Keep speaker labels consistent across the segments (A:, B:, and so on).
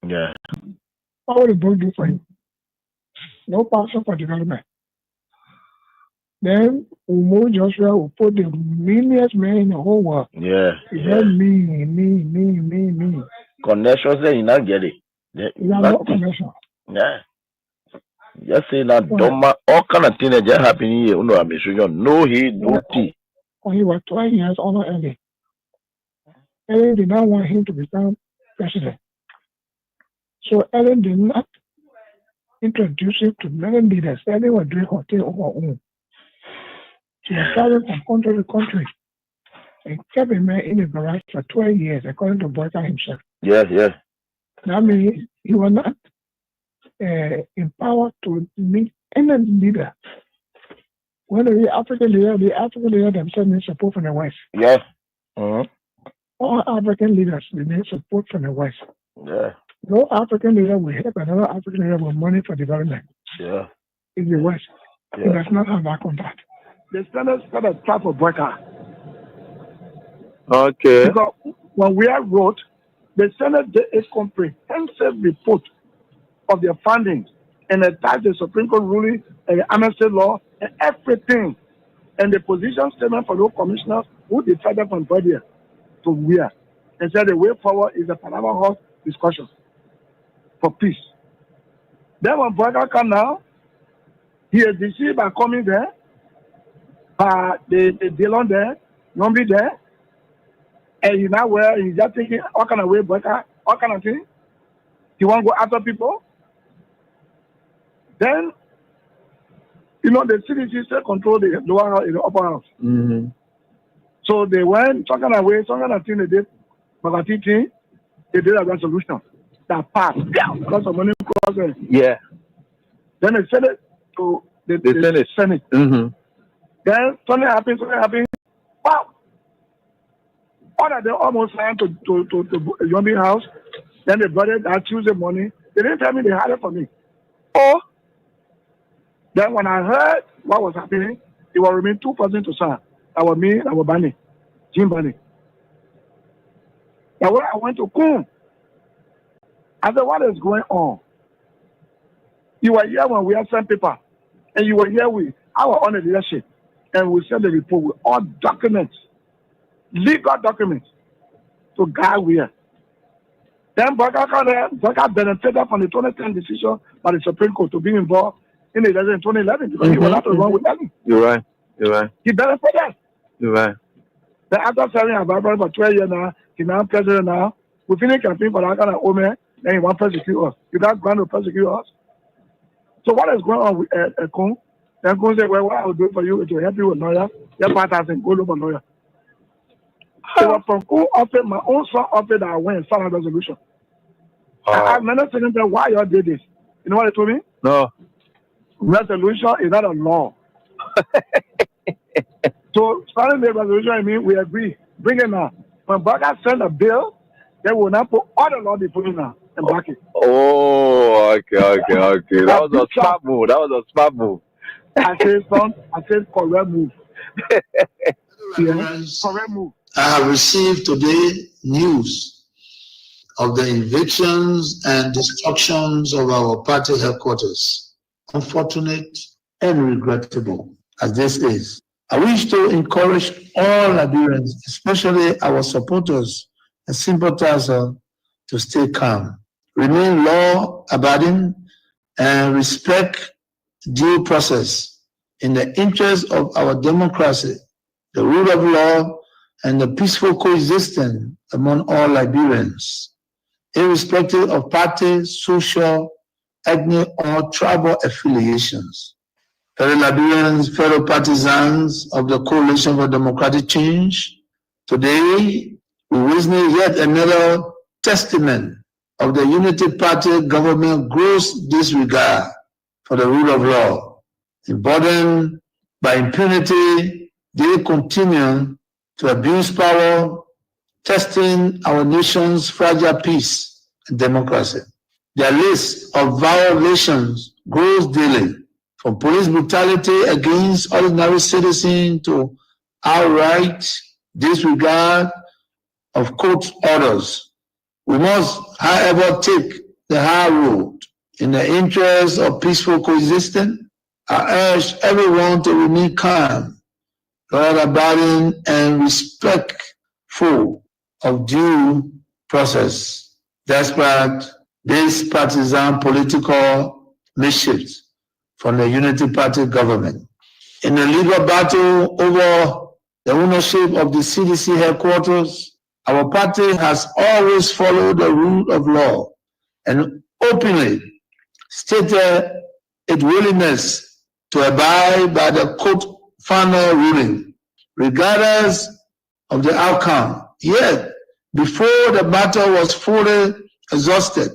A: Yeah.
B: What will the board do for him? No passion for development. Then Umo Joshua will put the meanest man in the whole world.
A: Yeah.
B: He
A: Yeah.
B: said me.
A: Connections there, you not get it. Yeah,
B: He has no
A: nothing.
B: connection.
A: Yeah. Just say that
B: Why?
A: all kind of things that just happen here. No, I'm sure. No, he no tea.
B: When he was 12 years older Ellen. Ellen did not want him to become president. So Ellen did not introduce him to many leaders. Ellen was doing her thing on her own. She was traveling from country to country and kept a man in the garage for 12 years, according to Boyka himself.
A: Yes, yes.
B: That means he was not empowered to meet any leader. When the African leader themselves need support from the West.
A: Yes. Mm-hmm.
B: All African leaders need support from the West.
A: Yeah.
B: No African leader will help another African leader with money for development.
A: Yeah.
B: In the West.
A: Yeah.
B: It does not have that contact. The Senate set a trap for Boyka.
A: Okay.
B: Because when we wrote, the Senate did a comprehensive report of their findings and attached the Supreme Court ruling and the amnesty law and everything. And the position statement for those commissioners who decided from Bodia to where. And said the way forward is a Panama House discussion for peace. Then when Boyka come now, he is deceived by coming there, by the Dillon there, Nombi there, and you know where he's just thinking, what kind of way Boyka, what kind of thing? He want to go after people? Then, you know, the CDC still control the lower house, the upper house.
A: Mm-hmm.
B: So they went, some kind of way, some kind of thing they did, Bagati thing, they did a resolution that passed. Because of money crossing.
A: Yeah.
B: Then they sent it to the Senate.
A: Mm-hmm.
B: Then something happened. Wow! All that they almost signed to Yombi house. Then they brought it that Tuesday morning. They didn't tell me they had it for me. Oh! Then when I heard what was happening, it was remain 2 person to sign. That was me, that was Bani, Jim Bani. Now when I went to Kum, I said, what is going on? You were here when we had sent paper, and you were here with our own leadership, and we sent the report with all documents, legal documents, to guide where. Then Boyka benefited from the 2010 decision by the Supreme Court to be involved in the election in 2011 because he was not along with them.
A: You're right.
B: He benefited.
A: You're right.
B: Then after serving our Bible for 12 years now, he's now president now. We finished campaign for that kind of old man, then he want to persecute us. You got going to persecute us. So what is going on with Kun? Then Kun said, well, what I will do for you is to help you with lawyer. Your partners and go look for lawyer. It was from Kun office, my own son office that I went and signed a resolution. I many seconds there, why you all did this? You know what they told me?
A: No.
B: Resolution is not a law. So signing the resolution, I mean, we agree. Bring it now. When Boyka send a bill, they will not put all the law they put in now and back it.
A: Oh, okay. That was a smart move.
B: I said correct move. Correct move.
C: I have received today news of the evictions and destructions of our party headquarters. Unfortunate and regrettable as this is. I wish to encourage all Liberians, especially our supporters and sympathizers, to stay calm, remain law-abiding, and respect due process in the interest of our democracy, the rule of law, and the peaceful coexistence among all Liberians, irrespective of party, social, ethnic, or tribal affiliations. Fellow Liberians, fellow partisans of the Coalition for Democratic Change, today we witness yet another testament of the Unity Party government gross disregard for the rule of law. Emboldened by impunity, they continue to abuse power, testing our nation's fragile peace and democracy. Their list of violations grows daily, from police brutality against ordinary citizens to outright disregard of court orders. We must, however, take the high road. In the interest of peaceful coexistence, I urge everyone to remain calm, law-abiding, and respectful of due process, despite this partisan political mischiefs from the Unity Party government. In the legal battle over the ownership of the CDC headquarters, our party has always followed the rule of law and openly stated its willingness to abide by the court final ruling, regardless of the outcome. Yet, before the battle was fully exhausted,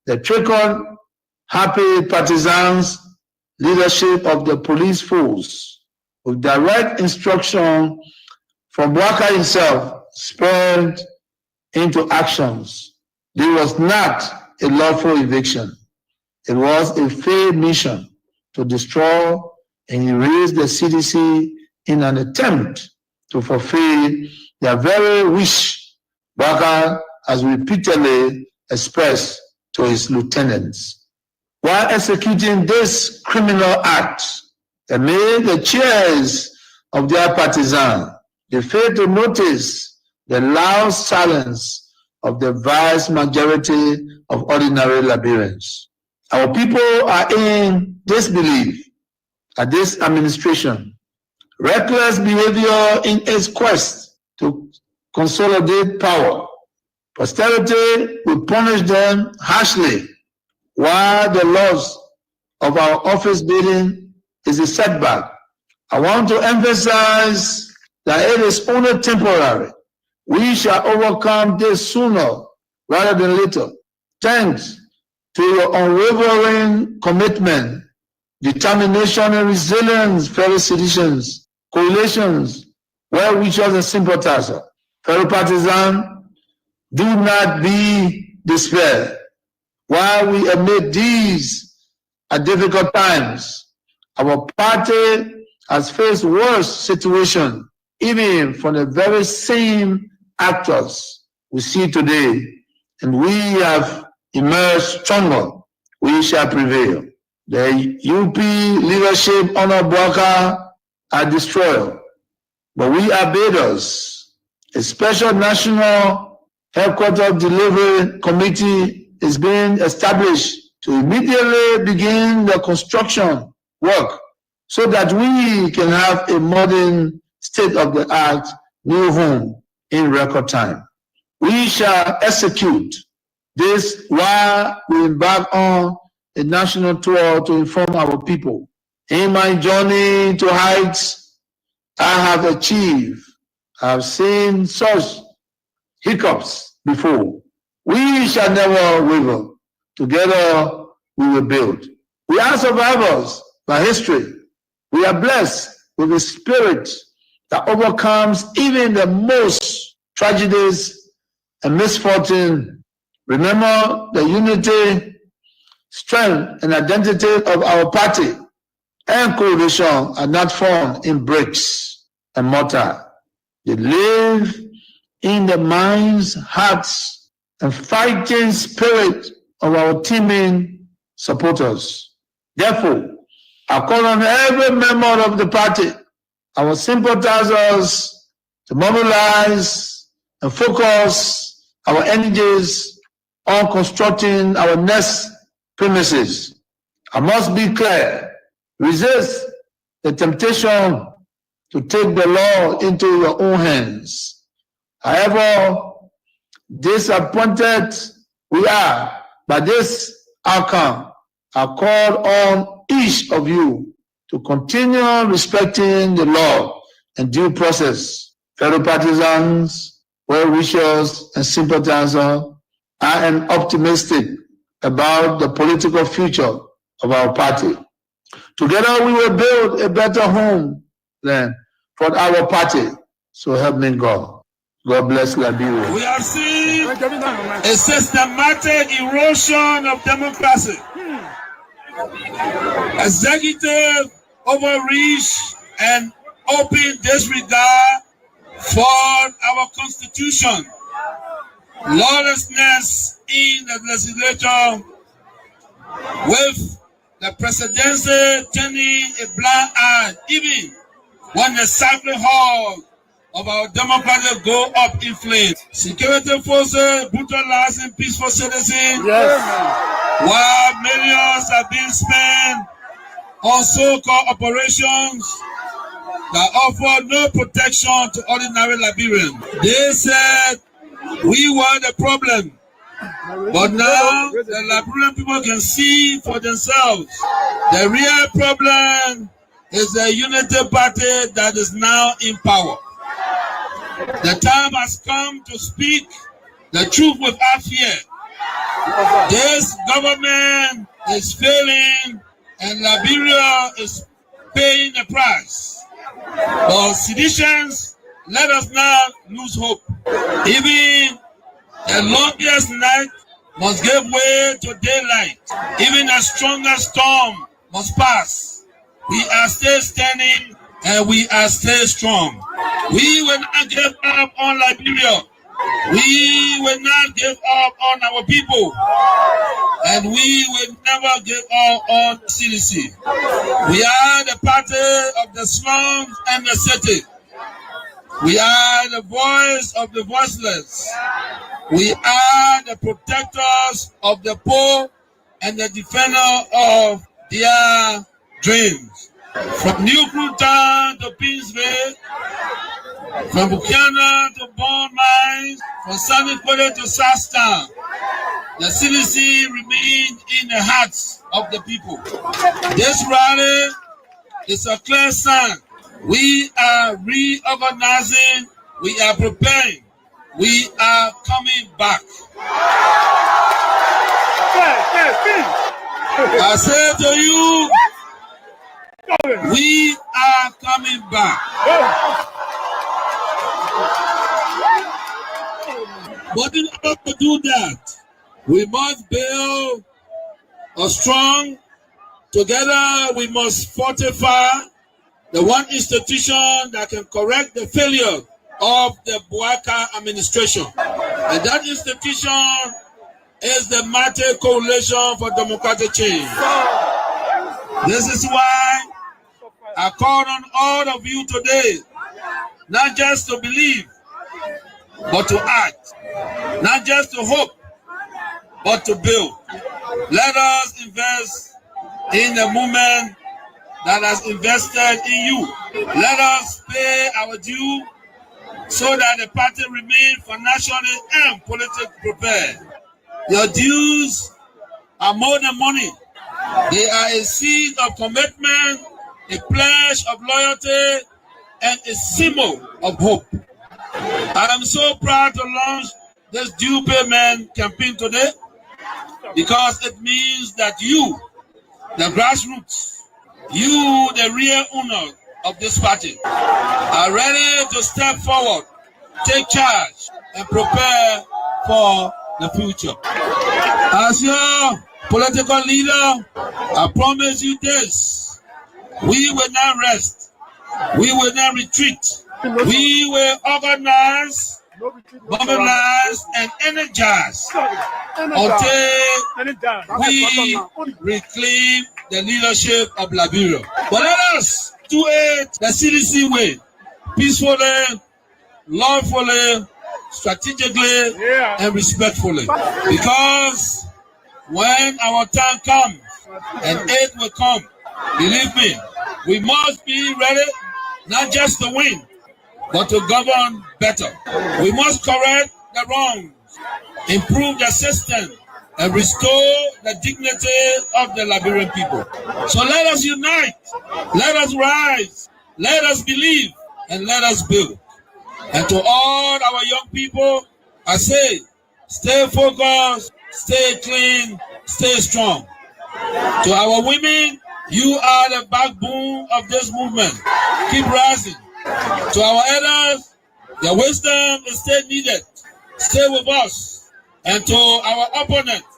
C: the trigger-happy partisans leadership of the police force, with direct instruction from Waka himself, spurred into actions. This was not a lawful eviction. It was a failed mission to destroy and erase the CDC in an attempt to fulfill their very wish Waka has repeatedly expressed to his lieutenants. While executing this criminal act, they made the cheers of their partisans. They failed to notice the loud silence of the vast majority of ordinary Liberians. Our people are in disbelief at this administration. Reckless behavior in its quest to consolidate power. Posterity will punish them harshly, while the loss of our office building is a setback. I want to emphasize that it is only temporary. We shall overcome this sooner rather than later. Thanks to your unwavering commitment, determination, and resilience, fellow citizens, coalitions, well-wishers, and sympathizers. Fellow partisans, do not be despaired. While we admit these are difficult times, our party has faced worse situations, even from the very same actors we see today, and we have emerged stronger. We shall prevail. The UP leadership under Bwaka are destroyed, but we are builders. A special national headquarters delivery committee is being established to immediately begin the construction work so that we can have a modern state-of-the-art new home in record time. We shall execute this while we embark on a national tour to inform our people. In my journey to heights I have achieved, I have seen such hiccups before. We shall never waver. Together we will build. We are survivors by history. We are blessed with a spirit that overcomes even the most tragedies and misfortune. Remember the unity, strength, and identity of our party and coalition are not found in bricks and mortar. They live in the minds, hearts, and fighting spirit of our teaming supporters. Therefore, I call on every member of the party, our sympathizers, to mobilize and focus our energies on constructing our next premises. I must be clear, resist the temptation to take the law into your own hands. However disappointed we are by this outcome, I call on each of you to continue respecting the law and due process. Fellow partisans, well-wishers, and sympathizers, I am optimistic about the political future of our party. Together we will build a better home then for our party. So help me God. God bless Liberia.
D: We are seeing a systematic erosion of democracy. Executive overreach and open disregard for our constitution. Lawlessness in the legislature with the presidency turning a blind eye, even when the sacred hall of our democracy go up in flames. Security forces brutalizing peaceful citizens, while millions are being spent on so-called operations that offer no protection to ordinary Liberians. They said we were the problem, but now the Liberian people can see for themselves. The real problem is the unity party that is now in power. The time has come to speak the truth without fear. This government is failing and Liberia is paying the price. But seditions, let us not lose hope. Even the longest night must give way to daylight. Even the strongest storm must pass. We are still standing and we are still strong. We will not give up on Liberia. We will not give up on our people. And we will never give up on CDC. We are the party of the slums and the city. We are the voice of the voiceless. We are the protectors of the poor and the defender of their dreams. From New Cruton to Pinsville, from Buchanan to Bond Mines, from Sunny Quarter to Sastown, the CDC remains in the hearts of the people. This rally is a clear sign. We are reorganizing, we are preparing, we are coming back. I say to you, we are coming back. But in order to do that, we must build a strong, together we must fortify the one institution that can correct the failure of the Buaka administration. And that institution is the mighty Coalition for Democratic Change. This is why I call on all of you today, not just to believe, but to act. Not just to hope, but to build. Let us invest in the movement that has invested in you. Let us pay our due so that the party remains financially and politically prepared. Your dues are more than money. They are a seed of commitment, a pledge of loyalty, and a symbol of hope. I am so proud to launch this due payment campaign today because it means that you, the grassroots, you, the real owner of this party, are ready to step forward, take charge, and prepare for the future. As your political leader, I promise you this: we will not rest, we will not retreat, we will organize, mobilize, and energize until we reclaim the leadership of Liberia. But let us do it the CDC way, peacefully, lawfully, strategically, and respectfully. Because when our time comes, and it will come, believe me, we must be ready not just to win, but to govern better. We must correct the wrongs, improve the system, and restore the dignity of the Liberian people. So let us unite, let us rise, let us believe, and let us build. And to all our young people, I say, stay focused, stay clean, stay strong. To our women, you are the backbone of this movement. Keep rising. To our elders, your wisdom is still needed. Stay with us. And to our opponents,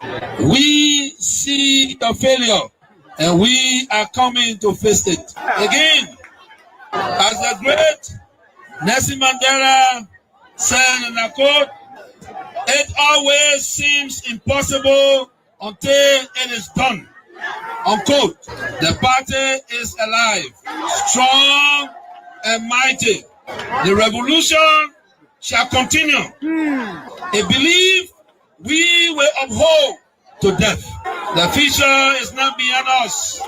D: we see the failure and we are coming to face it. Again, as the great Nelson Mandela said in a quote, it always seems impossible until it is done. Unquote. The party is alive, strong and mighty. The revolution shall continue. A belief we will uphold to death. The future is not beyond us.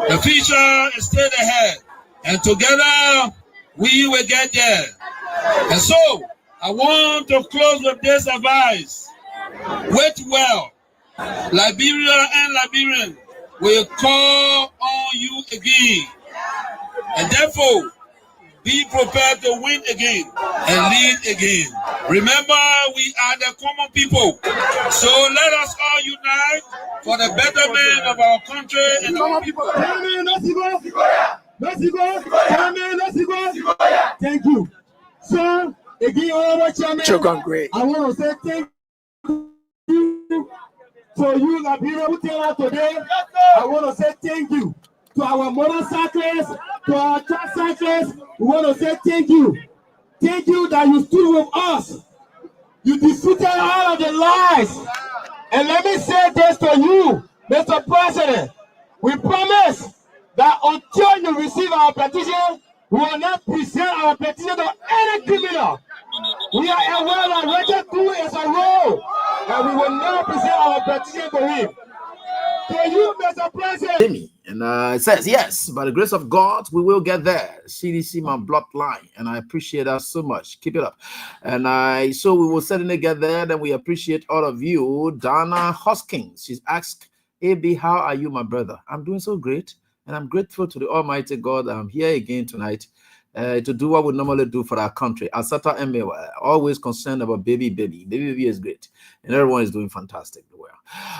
D: The future is still ahead. And together we will get there. And so I want to close with this advice. Wait well. Liberia and Liberian will call on you again. And therefore, be prepared to win again and lead again. Remember, we are the common people. So let us all unite for the betterment of our country and our people.
E: Thank you. So, again, Honorable Chairman,
F: great.
E: I want to say thank you to you, Liberia, who turned out today. I want to say thank you to our motorcyclists, to our tricyclists. We want to say thank you. Thank you that you stood with us. You defeated all of the lies. And let me say this to you, Mr. President. We promise that until you receive our petition, we will not present our petition to any criminal. We are aware that Richard Koo is a role, and we will not present our petition to him. To you, Mr. President.
F: And it says, yes, by the grace of God, we will get there. CDC, my bloodline. And I appreciate that so much. Keep it up. And so we will certainly get there. Then we appreciate all of you. Donna Hoskins, she's asked, AB, how are you, my brother? I'm doing so great. And I'm grateful to the Almighty God. I'm here again tonight to do what we normally do for our country. Asata Emewa, always concerned about baby. Baby is great. And everyone is doing fantastic. Well,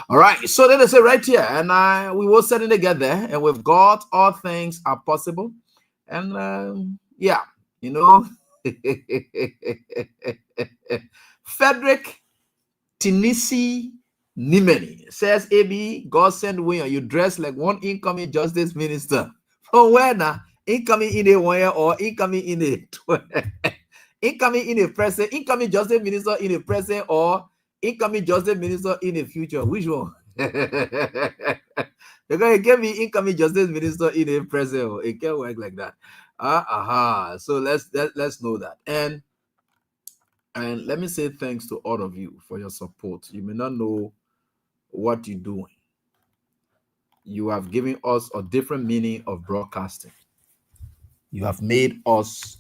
F: all right. So then they say right here, and we will certainly get there. And with God, all things are possible. And yeah, you know, Frederick Tinisi Nimeni says, AB, God send William, you dress like one incoming justice minister. From where now? Incoming in a 1 year or incoming in a incoming in a present, incoming justice minister in a present, or incoming justice minister in the future. Which one? Because it can be incoming justice minister in a present. It can work like that. So let's know that. And let me say thanks to all of you for your support. You may not know what you're doing. You have given us a different meaning of broadcasting. You have made us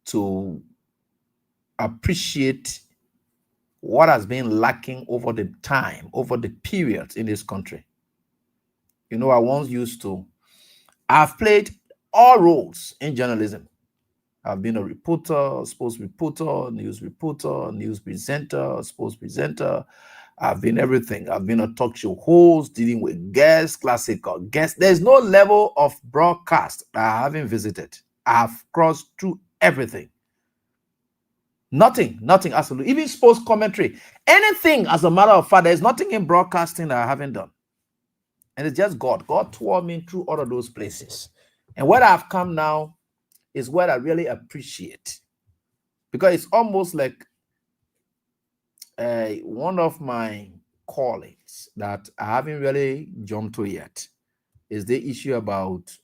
F: to appreciate what has been lacking over the time, over the period in this country. You know, I once used to, I've played all roles in journalism. I've been a reporter, sports reporter, news presenter, sports presenter. I've been everything. I've been a talk show host, dealing with guests, classical guests. There's no level of broadcast that I haven't visited. I've crossed through everything. Nothing, absolutely. Even sports commentary, anything. As a matter of fact, there's nothing in broadcasting that I haven't done. And it's just God. God tore me through all of those places. And where I've come now is what I really appreciate. Because it's almost like one of my callings that I haven't really jumped to yet is the issue about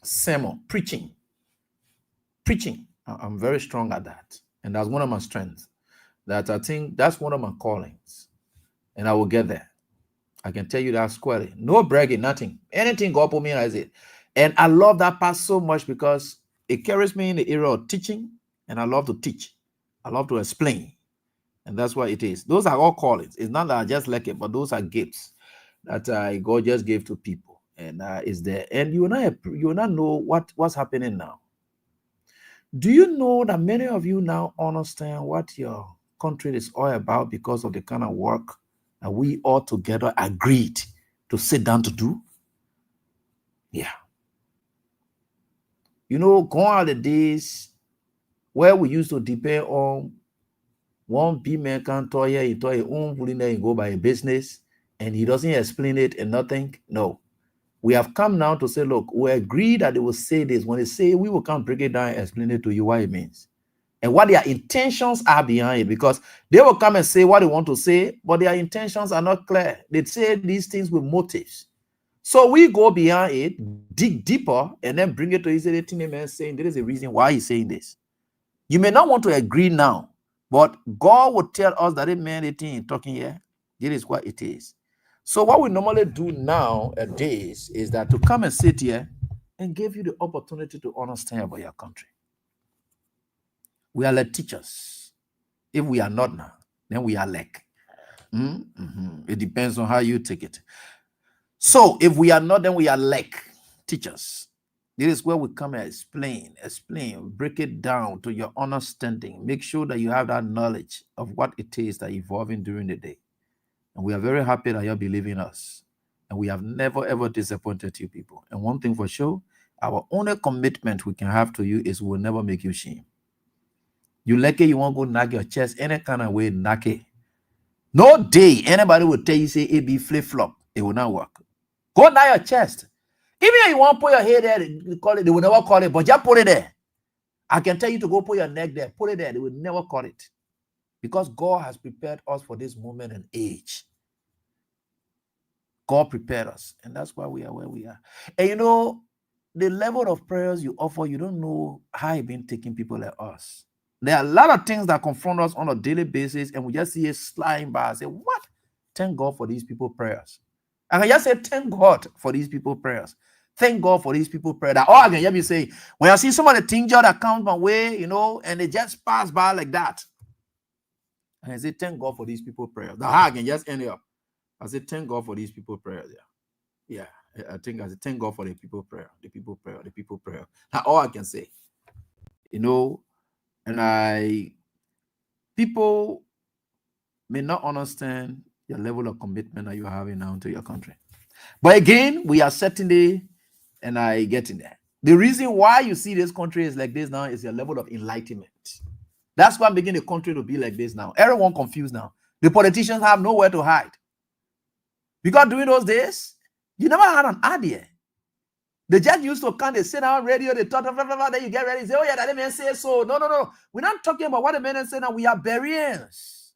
F: sermon, preaching. I'm very strong at that. And that's one of my strengths. That I think that's one of my callings. And I will get there. I can tell you that squarely. No bragging, nothing. Anything God put me in, I say. And I love that part so much because it carries me in the area of teaching. And I love to teach. I love to explain. And that's what it is. Those are all callings. It's not that I just like it, but those are gifts that God just gave to people. And it's there. And you will not know what's happening now. Do you know that many of you now understand what your country is all about because of the kind of work that we all together agreed to sit down to do? Yeah. You know, gone are the days where we used to depend on one big man can tell you, he tell you, and go by a business, and he doesn't explain it and nothing. No. We have come now to say, look, we agree that they will say this. When they say, we will come break it down and explain it to you what it means. and what their intentions are behind it, because they will come and say what they want to say, but their intentions are not clear. They say these things with motives. So we go behind it, dig deeper, and then bring it to Israel man saying there is a reason why he's saying this. You may not want to agree now, but God will tell us that it meant it in talking here. This is what it is. So what we normally do nowadays is that to come and sit here and give you the opportunity to understand about your country. We are like teachers. If we are not now, then we are like. It depends on how you take it. So if we are not, then we are like teachers. This is where we come and explain, break it down to your understanding. Make sure that you have that knowledge of what it is that evolving during the day. And we are very happy that you're believing us. And we have never, ever disappointed you people. And one thing for sure, our only commitment we can have to you is we'll never make you shame. You like it, you won't go knock your chest any kind of way, knock it. No day anybody will tell you, say, it be flip-flop. It will not work. Go knock your chest. Even if you want to put your head there, they will never call it, but just put it there. I can tell you to go put your neck there, put it there. They will never call it. Because God has prepared us for this moment and age. God prepared us. And that's why we are where we are. And you know, the level of prayers you offer, you don't know how it's been taking people like us. There are a lot of things that confront us on a daily basis, and we just see it sliding by and say, what? Thank God for these people's prayers. I can just say, thank God for these people's prayers. Thank God for these people's prayers. That all I can hear me say, when I see some of the things that come my way, you know, and they just pass by like that. And I say, thank God for these people's prayers. Now I can just end it up. I say, thank God for these people's prayers. Yeah. I think I say, thank God for the people's prayer, the people's prayer, the people's prayer. That's all I can say. You know, and people may not understand your level of commitment that you are having now to your country. But again, we are certainly, and I get in there. The reason why you see this country is like this now is your level of enlightenment. That's why I'm making the country to be like this now. Everyone confused now. The politicians have nowhere to hide. Because during those days, you never had an idea. The judge used to come, they sit down on radio, they talk, then you get ready, say, oh yeah, that man say so. No. We're not talking about what the man say now. We are Bereans.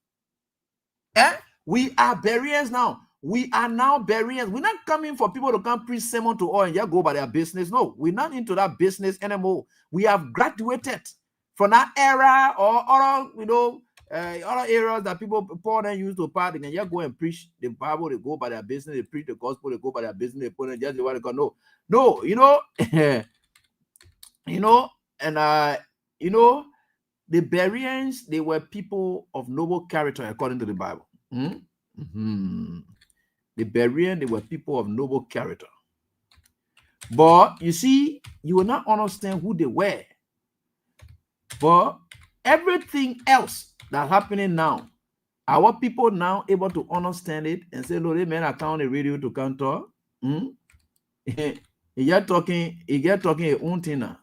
F: We are Bereans now. We are now Bereans. We're not coming for people to come preach sermon to all and just go by their business. No, we're not into that business anymore. We have graduated from that era or other, you know, other areas that Paul then used to party. They can just go and preach the Bible, they go by their business, they preach the gospel, they go by their business, they put in just what they go. No, you know, the Bereans, they were people of noble character according to the Bible. The Bereans, they were people of noble character. But you see, you will not understand who they were. But everything else that's happening now, our people now able to understand it and say, no, they men are on the radio to counter. He get talking a own thing now.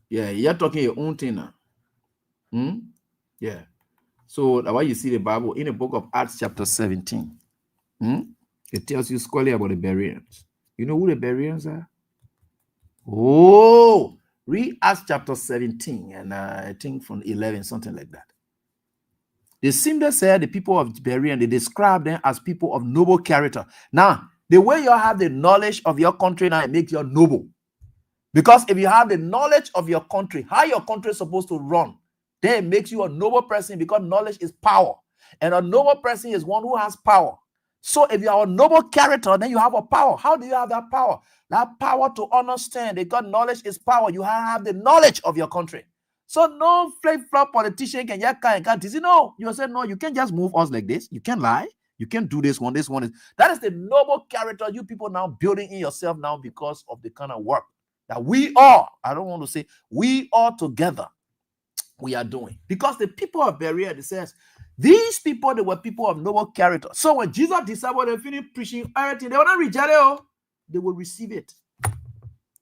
F: Yeah, you're talking your own thing now. Yeah. So that's why you see the Bible in the book of Acts chapter 17. It tells you squarely about the Bereans. You know who the Bereans are? Oh, read Acts chapter 17 and I think from 11, something like that. They seem to say the people of Berean, they describe them as people of noble character. Now, the way you have the knowledge of your country now, it makes you noble. Because if you have the knowledge of your country, how your country is supposed to run, then it makes you a noble person because knowledge is power. And a noble person is one who has power. So if you are a noble character, then you have a power. How do you have that power? That power to understand that God knowledge is power. You have the knowledge of your country. So no flip-flop politician can just come and can't. You know, you say, no, you can't just move us like this. You can't lie. You can't do this one. This one is, that is the noble character you people now building in yourself now because of the kind of work that we are, I don't want to say, we all together, we are doing. Because the people of Berea, it says, these people, they were people of noble character. So when Jesus' disciples, they finished preaching everything, they were not rejecting it, they will receive it.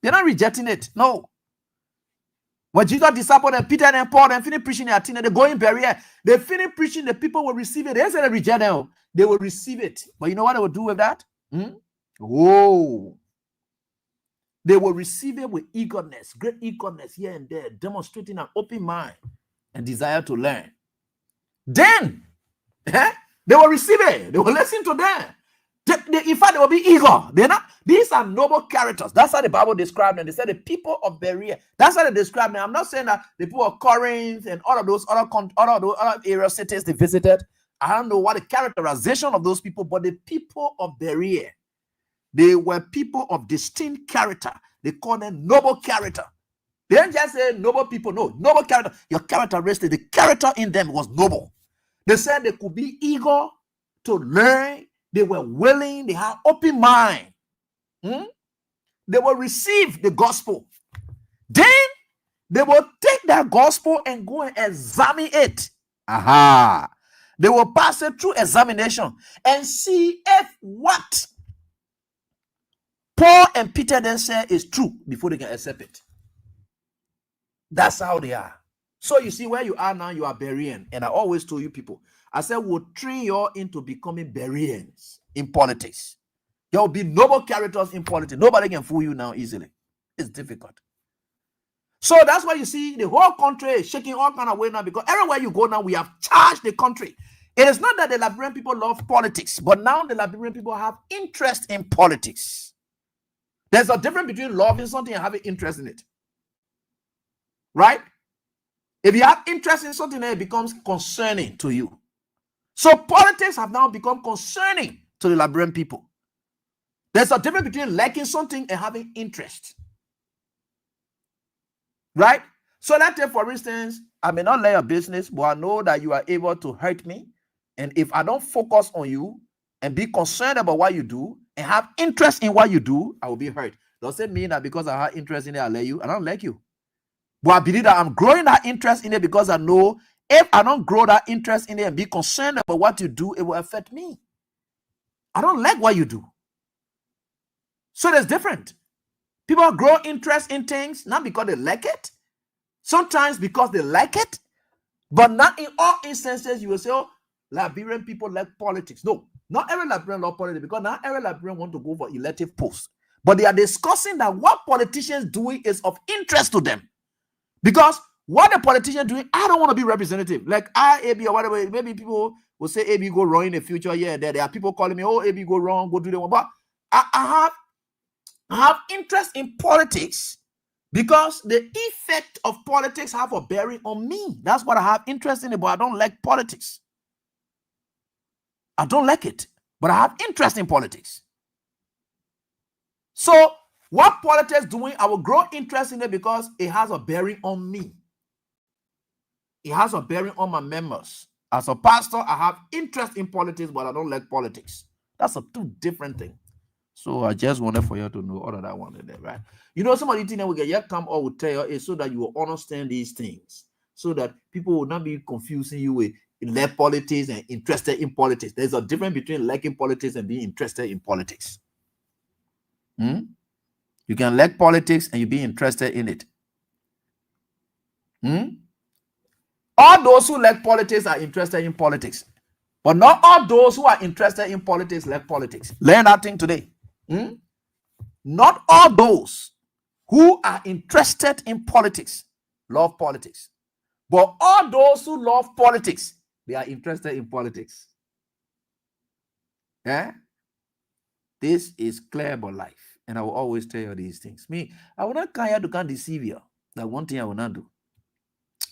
F: They're not rejecting it, no. When Jesus' disciples, and Peter and Paul, they finished preaching their thing, they go in Berea, they finished preaching, the people will receive it. They didn't say they reject it, they will receive it. But you know what they will do with that? Whoa. They will receive it with eagerness, great eagerness here and there, demonstrating an open mind and desire to learn. Then they will receive it. They will listen to them. In fact, they will be eager. They're not. These are noble characters. That's how the Bible described them. They said the people of Berea. That's how they described them. I'm not saying that the people of Corinth and all of those other area cities they visited. I don't know what the characterization of those people, but the people of Berea, they were people of distinct character. They call them noble character. They didn't just say noble people. No, noble character. Your characteristic, the character in them was noble. They said they could be eager to learn. They were willing. They had open mind. They will receive the gospel. Then they will take that gospel and go and examine it. They will pass it through examination and see if what Paul and Peter then said is true before they can accept it. That's how they are. So you see where you are now, you are Berean. And I always told you people, I said, we'll train you into becoming Bereans in politics. There will be noble characters in politics. Nobody can fool you now easily. It's difficult. So that's why you see the whole country is shaking all kind of way now, because everywhere you go now, we have charged the country. It is not that the Liberian people love politics, but now the Liberian people have interest in politics. There's a difference between loving something and having interest in it. Right? If you have interest in something, then it becomes concerning to you. So politics have now become concerning to the Liberian people. There's a difference between liking something and having interest. Right? So let's say, for instance, I may not like your business, but I know that you are able to hurt me. And if I don't focus on you and be concerned about what you do and have interest in what you do, I will be hurt. Does it mean that because I have interest in it, I like you? I don't like you. But I believe that I'm growing that interest in it because I know if I don't grow that interest in it and be concerned about what you do, it will affect me. I don't like what you do. So there's different. People grow interest in things, not because they like it. Sometimes because they like it, but not in all instances you will say, oh, Liberian people like politics. No, not every Liberian love politics, because not every Liberian want to go for elective posts. But they are discussing that what politicians doing is of interest to them. Because what the politician doing, I don't want to be representative. Like AB or whatever, maybe people will say AB go wrong in the future. Yeah, there are people calling me, oh, AB go wrong, go do the one. But I have interest in politics because the effect of politics have a bearing on me. That's what I have interest in it, but I don't like politics. I don't like it, but I have interest in politics. So what politics doing, I will grow interest in it because it has a bearing on me. It has a bearing on my members. As a pastor, I have interest in politics, but I don't like politics. That's a two different thing. So I just wanted for you to know all of that one there, right? You know, somebody think that we get come or will tell you is so that you will understand these things, so that people will not be confusing you with like politics and interested in politics. There's a difference between liking politics and being interested in politics. You can like politics and you be interested in it. All those who like politics are interested in politics, but not all those who are interested in politics like politics. Learn that thing today. Not all those who are interested in politics love politics, but all those who love politics, they are interested in politics. Yeah, this is clear about life, and I will always tell you these things. Me, I will not come here to come deceive you. That one thing I will not do.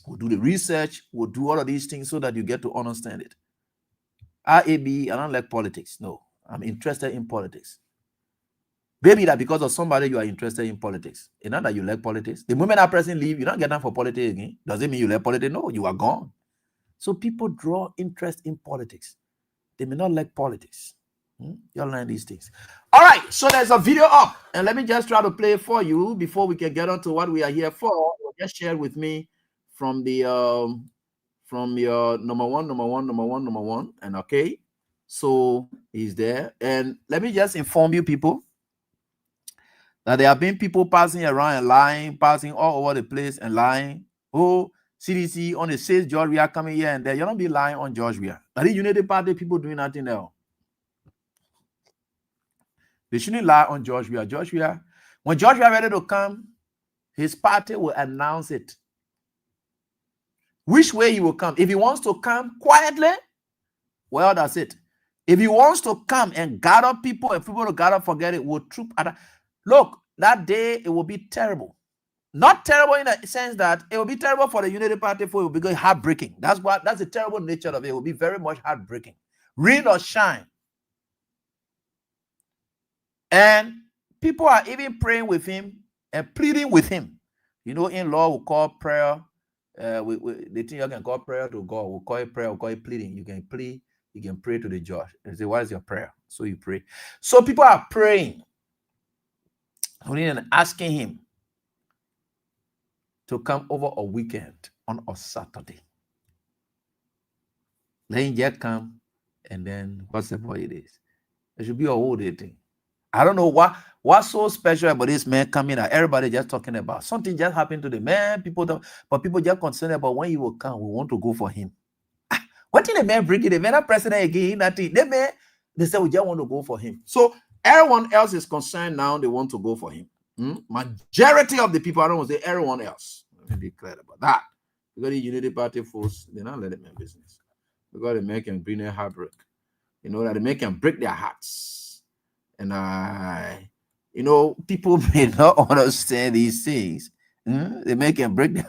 F: We'll do the research. We'll do all of these things so that you get to understand it. I don't like politics. No, I'm interested in politics. Maybe that because of somebody you are interested in politics. It's not that you like politics. The moment that person leave, you don't get down for politics again. Does it mean you like politics? No, you are gone. So people draw interest in politics. They may not like politics. You'll learn these things. All right, so there's a video up, and let me just try to play it for you before we can get on to what we are here for. Just share with me from the from your number one, and okay. So he's there, and let me just inform you people that there have been people passing around and lying, passing all over the place and lying. Oh, CDC on the 6th George, we are coming here and there. You don't be lying on George. We are. That is Unity Party people doing nothing else. They shouldn't lie on George. We are. George. We are. When George is ready to come, his party will announce it. Which way he will come. If he wants to come quietly, well, that's it. If he wants to come and gather people, if people to gather, forget it, will troop at. Look, that day it will be terrible. Not terrible in the sense that it will be terrible for the Unity Party, for it will be heartbreaking. That's the terrible nature of it. It will be very much heartbreaking. Rain or shine. And people are even praying with him and pleading with him. You know, in law, we call prayer. The thing you can call prayer to God. We'll call it prayer, we'll call it pleading. You can plead, you can pray to the judge. And say, what is your prayer? So you pray. So people are praying and asking him to come over a weekend on a Saturday. Let him just come, and then what's the point it is? It should be a whole day thing. I don't know what's so special about this man coming out. Everybody just talking about something just happened to the man. People just concerned about when he will come. We want to go for him. What did the man bring it? The man president again? Nothing. They say we just want to go for him. So everyone else is concerned now. They want to go for him. Majority of the people, I don't want to say everyone else. Let me be clear about that. Because the Unity Party folks, they're not letting them business. Because the man can bring their heartbreak. You know that the man can break their hearts. And people may not understand these things. They make them break their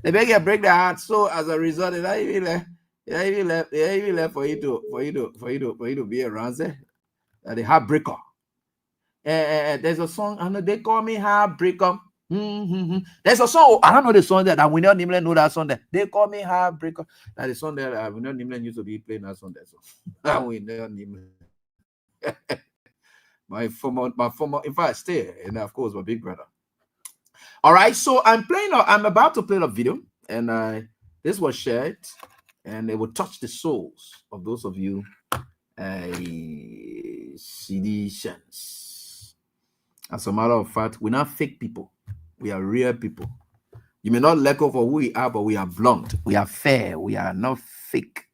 F: they make them break their heart. So as a result, they even left for you to be around there. The heartbreaker. There's a song, and they call me heartbreaker. There's a song. I don't know the song that we don't even know that song. That they call me heartbreaker. That the song that we don't even used to be playing that song. That we don't even. my former, in fact, stay, and of course my big brother. All right, so I'm about to play a video, and this was shared, and it will touch the souls of those of you citizens. As a matter of fact, we're not fake people, we are real people. You may not let go for who we are, but we are blunt, we are fair, we are not fake.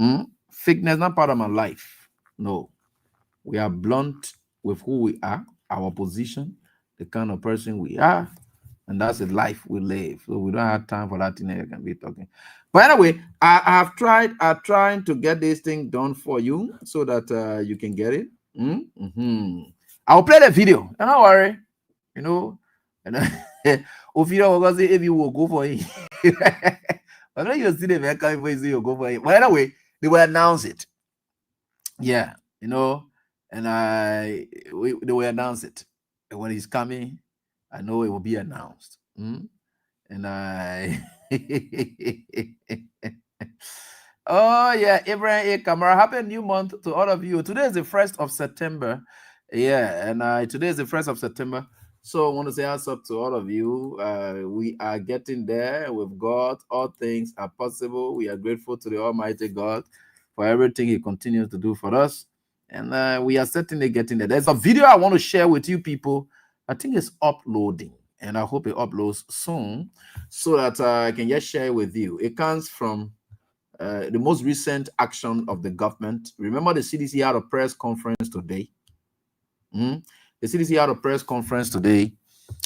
F: Fakeness is not part of my life. No. We are blunt with who we are, our position, the kind of person we are, and that's the life we live. So we don't have time for that thing that you can be talking. But anyway, I'm trying to get this thing done for you so that you can get it. I'll play the video. Don't worry. And if you will go for it. But when you see the man coming for you, go for it. But anyway, they will announce it. Yeah, and they will announce it. And when he's coming, I know it will be announced. And oh yeah, Abraham A. Kamara, happy new month to all of you. Today is the 1st of September. Yeah, and today is the 1st of September. So I want to say what's up to all of you. We are getting there with God. All things are possible. We are grateful to the Almighty God for everything He continues to do for us. And we are certainly getting there. There's a video I want to share with you people. I think it's uploading, and I hope it uploads soon so that I can just share it with you. It comes from the most recent action of the government. Remember, the CDC had a press conference today. The CDC had a press conference today,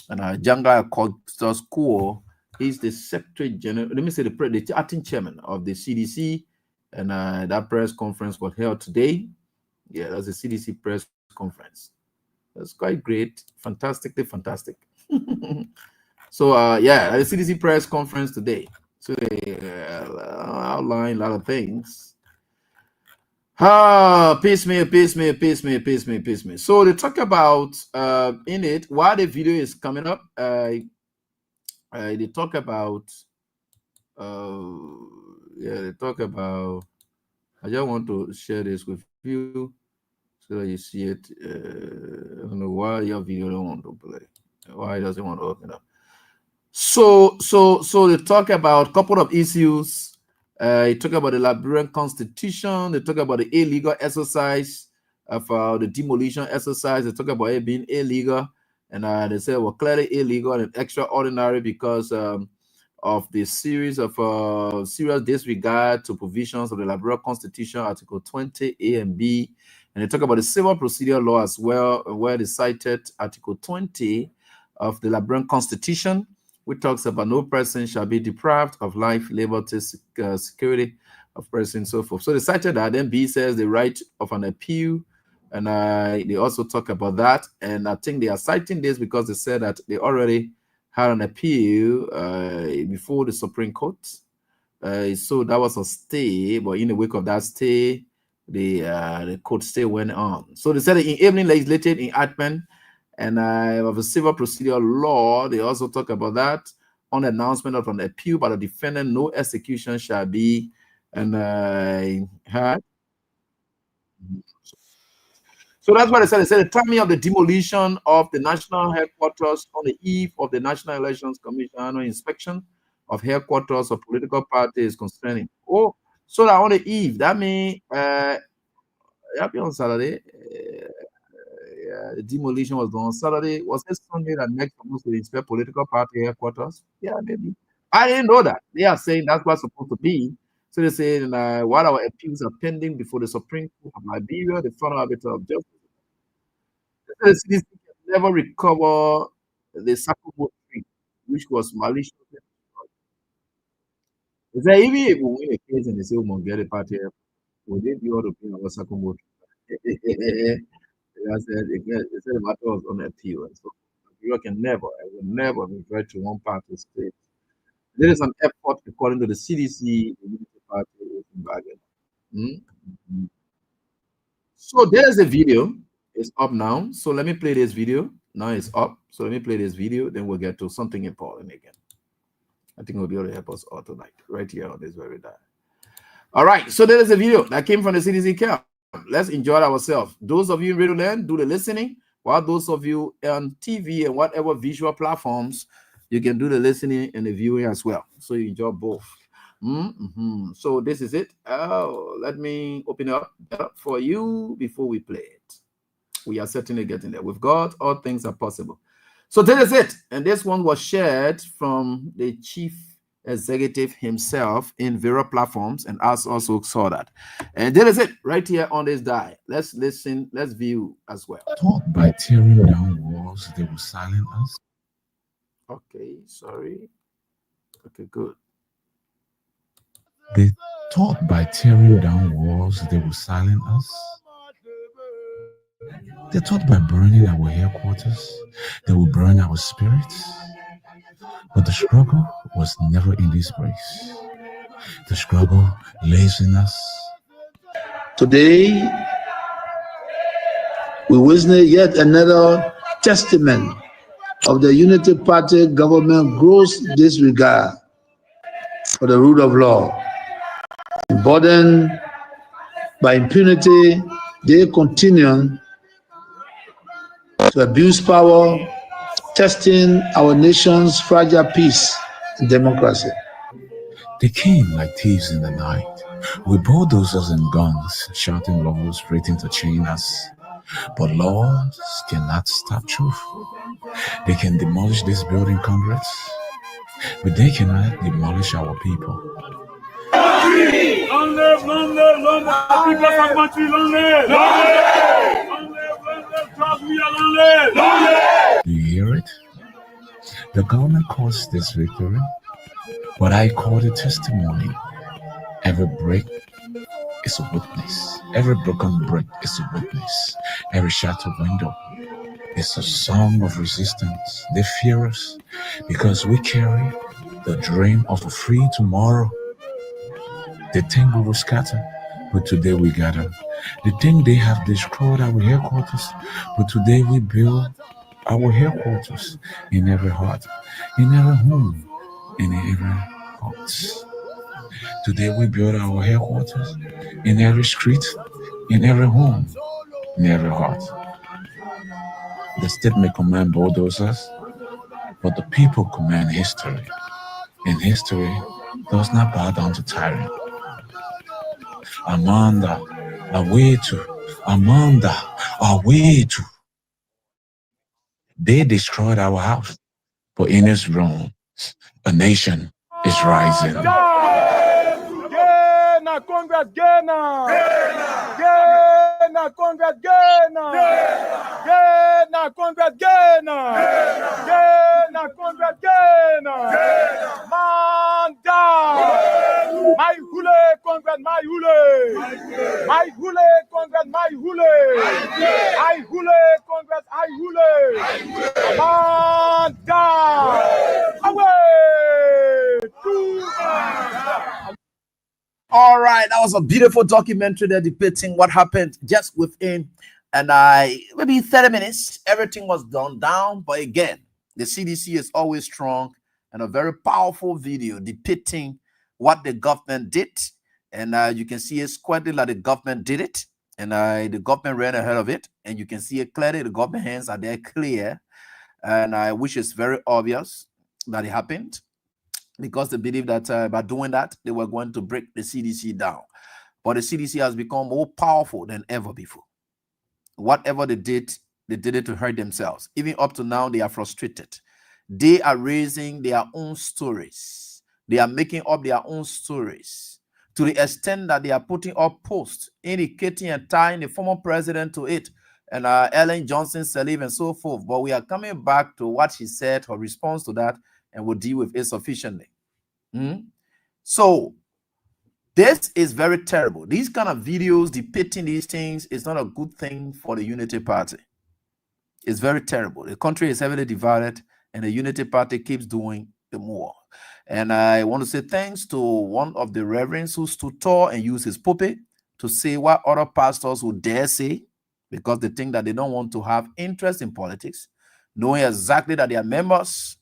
F: and Janga Costas Kuo, he's the Secretary General. Let me say the acting chairman of the CDC, and that press conference was held today. Yeah, that's a CDC press conference. That's quite great, fantastically fantastic. So yeah, the CDC press conference today. So they outline a lot of things. Peace me. So they talk about in it while the video is coming up. They talk about they talk about. I just want to share this with you so that you see it. I don't know why your video don't want to play. Why it doesn't want to open up? So they talk about a couple of issues. They talk about the Liberian Constitution. They talk about the illegal exercise of the demolition exercise. They talk about it being illegal, and they say well clearly illegal and extraordinary because of the series of serious disregard to provisions of the Liberian Constitution, Article 20 A and B, And they talk about the civil procedure law as well, where they cited Article 20 of the Liberian Constitution, which talks about no person shall be deprived of life, liberty, security of person, so forth. So they cited that. Then B says the right of an appeal, and they also talk about that. And I think they are citing this because they said that they already had an appeal before the Supreme Court. So that was a stay, but in the wake of that stay, the court stay went on. So they said in enabling legislative enactment and of a civil procedure law, they also talk about that. On the announcement of an appeal by the defendant, no execution shall be had. So that's what they said. They said the timing of the demolition of the national headquarters on the eve of the National Elections Commission annual inspection of headquarters of political party is concerning. Oh, so that on the eve, that means happy on Saturday. The demolition was done on Saturday. Was it Sunday that next supposed to inspect political party headquarters? Yeah, maybe. I didn't know that. They are saying that's what's supposed to be. So they say while our appeals are pending before the Supreme Court of Liberia, the final arbiter of justice, the CDC can never recover the Sakubo tree, which was malicious. Is there even if we win a case and they say we must get a party, would they be able to bring our Sakubo tree? I said, it's a matter of on appeal. And so you can never, I will never revert to one party state. There is an effort, according to the CDC, the Unity Party is in bargain. So there's a video. It's up now. So let me play this video. Now it's up. So let me play this video. Then we'll get to something important again. I think we'll be able to help us all tonight, right here on this very day. All right. So there is a video that came from the CDC camp. Let's enjoy ourselves. Those of you in Radio Land, do the listening, while those of you on TV and whatever visual platforms, you can do the listening and the viewing as well. So you enjoy both. So this is it. Let me open it up for you before we play it. We are certainly getting there. With God, all things are possible. So this is it. And this one was shared from the chief executive himself in various platforms, and us also saw that. And there is it right here on this dial. Let's listen, let's view as well.
G: Taught by tearing down walls, they will silence us.
F: Okay, sorry. Okay, good.
G: They taught by tearing down walls, they will silence us. They taught by burning our headquarters, they will burn our spirits. But the struggle was never in this place. The struggle lays in us.
C: Today, we witness yet another testament of the Unity Party government gross disregard for the rule of law. Burdened by impunity, they continue to abuse power, testing our nation's fragile peace and democracy.
G: They came like thieves in the night, with bulldozers and guns, shouting laws, threatening to chain us. But laws cannot stop truth. They can demolish this building, Congress, but they cannot demolish our people.
E: Long live, long live, long live, people of our country, long live! Long live! Long live, long live, trust me, long live! Long live!
G: Do you hear it? The government calls this victory, but I call it testimony. Every brick is a witness. Every broken brick is a witness. Every shattered window is a song of resistance. They fear us because we carry the dream of a free tomorrow. They think we will scatter, but today we gather. They think they have destroyed our headquarters, but today we build our headquarters in every heart, in every home, in every heart. Today we build our headquarters in every street, in every home, in every heart. The state may command bulldozers, but the people command history. And history does not bow down to tyrant. Amanda, Awetu, Amanda, Awetu. They destroyed our house, but in its ruins, a nation is rising.
E: Gena, Congress, Gena! Gena! Ghana, Congress, Ghana. Ghana, Congress, Ghana. Ghana, Congress, Ghana. Man down. My hule, Congress, my hule. My hule, Congress, my hule. I hule, Congress, I hule. Man down. Away.
F: All right, that was a beautiful documentary there depicting what happened just within maybe 30 minutes. Everything was done down, but again, the CDC is always strong, and a very powerful video depicting what the government did. And you can see it squarely that the government did it, and the government ran ahead of it, and you can see it clearly. The government hands are there clear, and which is very obvious that it happened, because they believe that by doing that, they were going to break the CDC down. But the CDC has become more powerful than ever before. Whatever they did it to hurt themselves. Even up to now, they are frustrated. They are raising their own stories. They are making up their own stories to the extent that they are putting up posts indicating and tying the former president to it, and Ellen Johnson, Sirleaf, and so forth. But we are coming back to what she said, her response to that, and we'll deal with it sufficiently. So this is very terrible. These kind of videos depicting these things is not a good thing for the Unity Party. It's very terrible. The country is heavily divided, and the Unity Party keeps doing the more. And I want to say thanks to one of the reverends who stood tall and used his pulpit to say what other pastors would dare say, because they think that they don't want to have interest in politics, knowing exactly that their members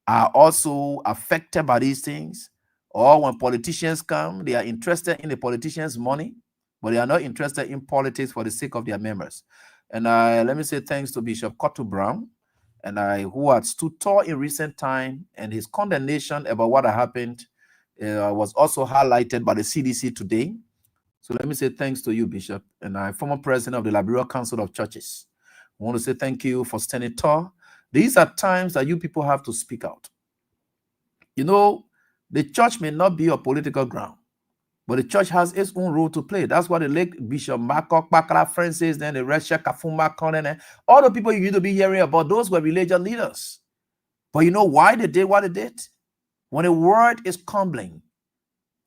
F: are also affected by these things. Or when politicians come, they are interested in the politicians' money, but they are not interested in politics for the sake of their members. And let me say thanks to Bishop Cotto Brown, and who had stood tall in recent time, and his condemnation about what happened was also highlighted by the CDC today. So let me say thanks to you, Bishop, and former president of the Liberal Council of Churches. I want to say thank you for standing tall. These are times that you people have to speak out. You know, the church may not be a political ground, but the church has its own role to play. That's what the late Bishop Marco Bakala Francis, then the Resha Kafuma Conan, all the people you need to be hearing about, those were religious leaders. But you know why they did what they did? When the word is crumbling,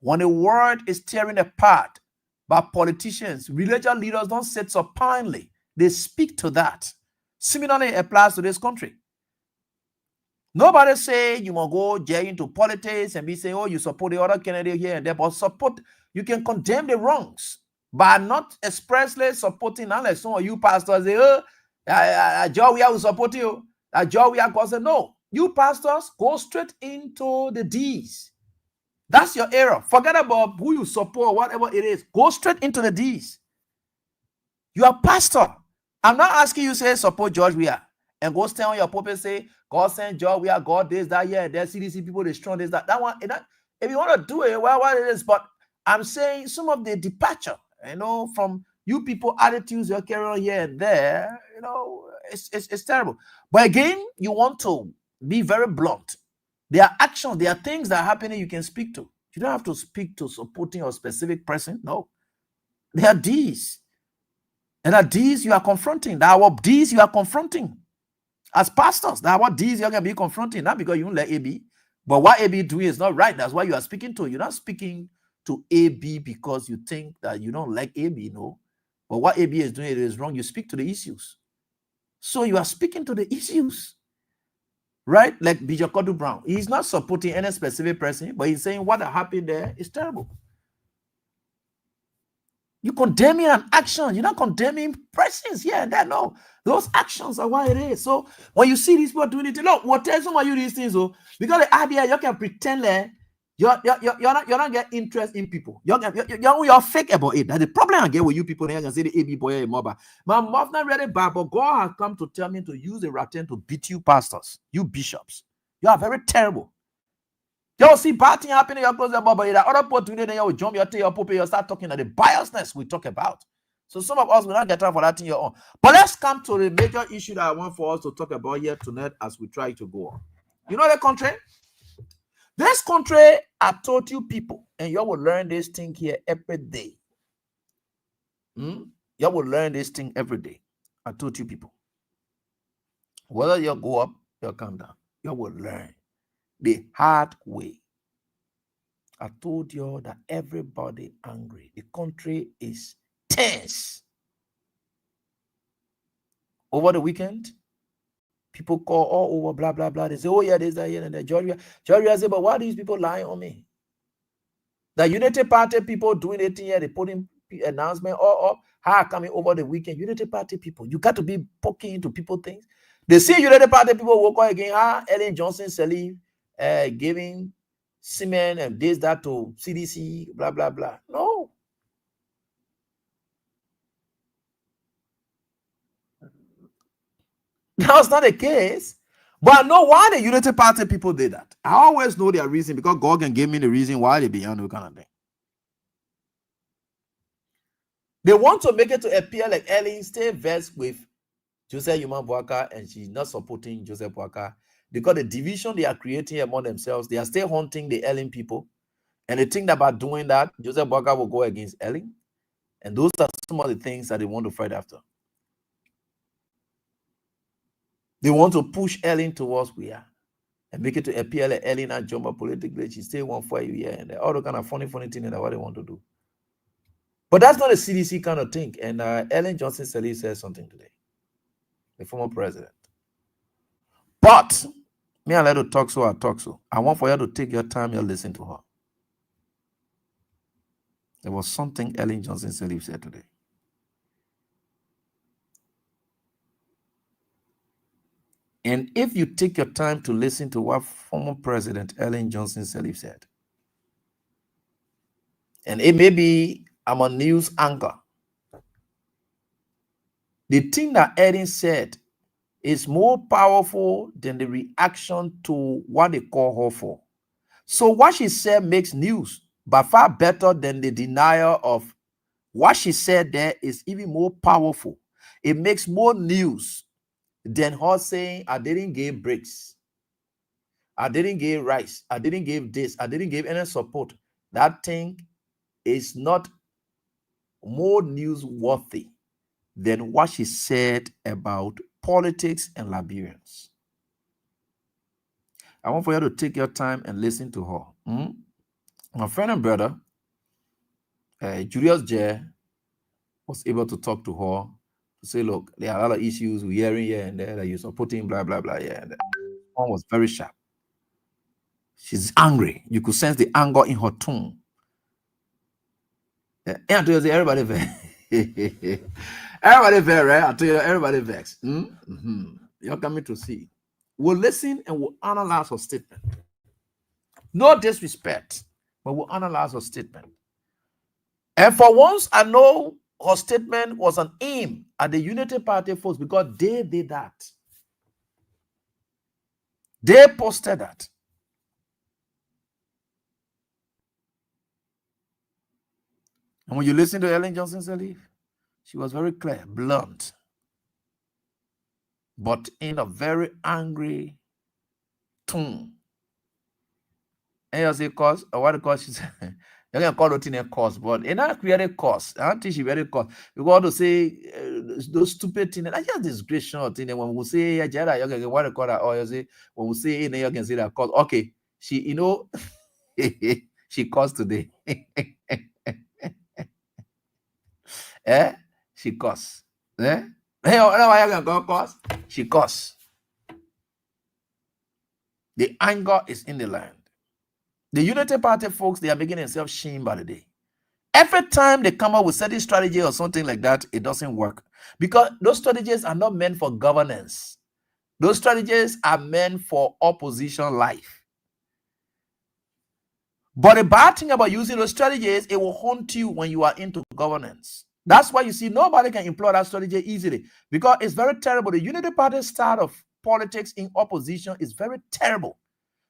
F: when the word is tearing apart by politicians, religious leaders don't sit supinely. They speak to that. Similarly, it applies to this country. Nobody say you must go into politics and be saying, oh, you support the other candidate here and there, but support, you can condemn the wrongs by not expressly supporting, unless some of you pastors say, oh, Joe, we will support you. Joe, we are going to say, no. You pastors, go straight into the D's. That's your error. Forget about who you support, whatever it is. Go straight into the D's. You are pastor. I'm not asking you say support George Weah and go stand on your pulpit say God send George Weah, God this, that, yeah, there CDC people, they strong this, that one. If you want to do it, well, what it is, but I'm saying some of the departure, from you people attitudes you're carrying on here and there, it's terrible. But again, you want to be very blunt. There are actions, there are things that are happening you can speak to. You don't have to speak to supporting a specific person. No. There are these. And that these you are confronting. That are what these you are confronting. As pastors, that are what these you're going to be confronting. Not because you don't let AB. But what AB doing is not right. That's why you are speaking to. You're not speaking to AB because you think that you don't like AB, no. But what AB is doing is wrong. You speak to the issues. So you are speaking to the issues. Right? Like Bishop Cotto Brown. He's not supporting any specific person, but he's saying what happened there is terrible. You condemning an action. You're not condemning persons here and there. No. Those actions are what it is. So when you see these people doing it, look, what tells some of you these things, because the idea you can pretend that you're not getting interest in people. You're fake about it. That's the problem I get with you people. They can say the AB boy mobile. My mouth not really bad, but God has come to tell me to use the rattan to beat you pastors, you bishops. You are very terrible. You see bad thing happening in your closet, but the other part today, then you will jump your tail, you start talking about the biasness we talk about. So some of us will not get time for that in your own. But let's come to the major issue that I want for us to talk about here tonight as we try to go on. You know the country? This country, I taught you people, and you will learn this thing here every day. You will learn this thing every day. I told you people. Whether you go up, you come down, you will learn the hard way. I told you that everybody angry. The country is tense. Over the weekend, people call all over, blah, blah, blah. They say, oh, yeah, there's that, here and there. Georgia said, but why are these people lying on me? The Unity Party people doing it here, they put in announcement, or how coming over the weekend. Unity Party people, you got to be poking into people things. They see Unity Party people walk out again, Ellen Johnson, Sirleaf, giving cement and this, that to CDC, blah, blah, blah. No. That's not the case. But I know why the Unity Party people did that. I always know their reason because God can give me the reason why they beyond the kind of thing. They want to make it to appear like Ellen stay vexed with Joseph Human Boaka and she's not supporting Joseph Boaka because the division they are creating among themselves, they are still hunting the Ellen people. And they think that by doing that, Joseph Boaka will go against Ellen. And those are some of the things that they want to fight after. They want to push Ellen towards we are and make it to appear like Ellen and Jumbo politically. She stay one for a year and all the kind of funny thing that what they want to do. But that's not a CDC kind of thing. And Ellen Johnson Sirleaf said something today, the former president. But me and let her talk so I talk so. I want for you to take your time and listen to her. There was something Ellen Johnson Sirleaf said today. And if you take your time to listen to what former President Ellen Johnson Sirleaf said, and it may be I'm a news anchor, the thing that Ellen said is more powerful than the reaction to what they call her for. So what she said makes news, but far better than the denial of what she said there is even more powerful. It makes more news than her saying, I didn't give bricks. I didn't give rice. I didn't give this. I didn't give any support. That thing is not more newsworthy than what she said about politics and Liberians. I want for you to take your time and listen to her. My friend and brother, Julius J, was able to talk to her to say, look, there are a lot of issues we're hearing here and there that you're supporting, blah, blah, blah. Yeah, and one was very sharp. She's angry. You could sense the anger in her tone. And I tell you, everybody vex. Everybody vex, right? I tell you, everybody vex. You're coming to see. We'll listen and we'll analyze her statement. No disrespect, but we'll analyze her statement. And for once, I know her statement was an aim at the Unity Party folks because they did that. They posted that. And when you listen to Ellen Johnson Sirleaf, she was very clear, blunt, but in a very angry tone. And you say cause, or what the cause she said, you can call it in a cause, but in that created cause. I don't think she very cause. We got to say those stupid things. I just disgrace thing. And when we say you can what they call that, or you say when we say you can say that cause. Okay, she she caused today. She cuss. Hey, why you gonna cuss? She cuss. The anger is in the land. The Unity Party folks, they are making themselves shame by the day. Every time they come up with certain strategy or something like that, it doesn't work. Because those strategies are not meant for governance. Those strategies are meant for opposition life. But the bad thing about using those strategies, it will haunt you when you are into governance. That's why you see nobody can employ that strategy easily because it's very terrible. The Unity Party style of politics in opposition is very terrible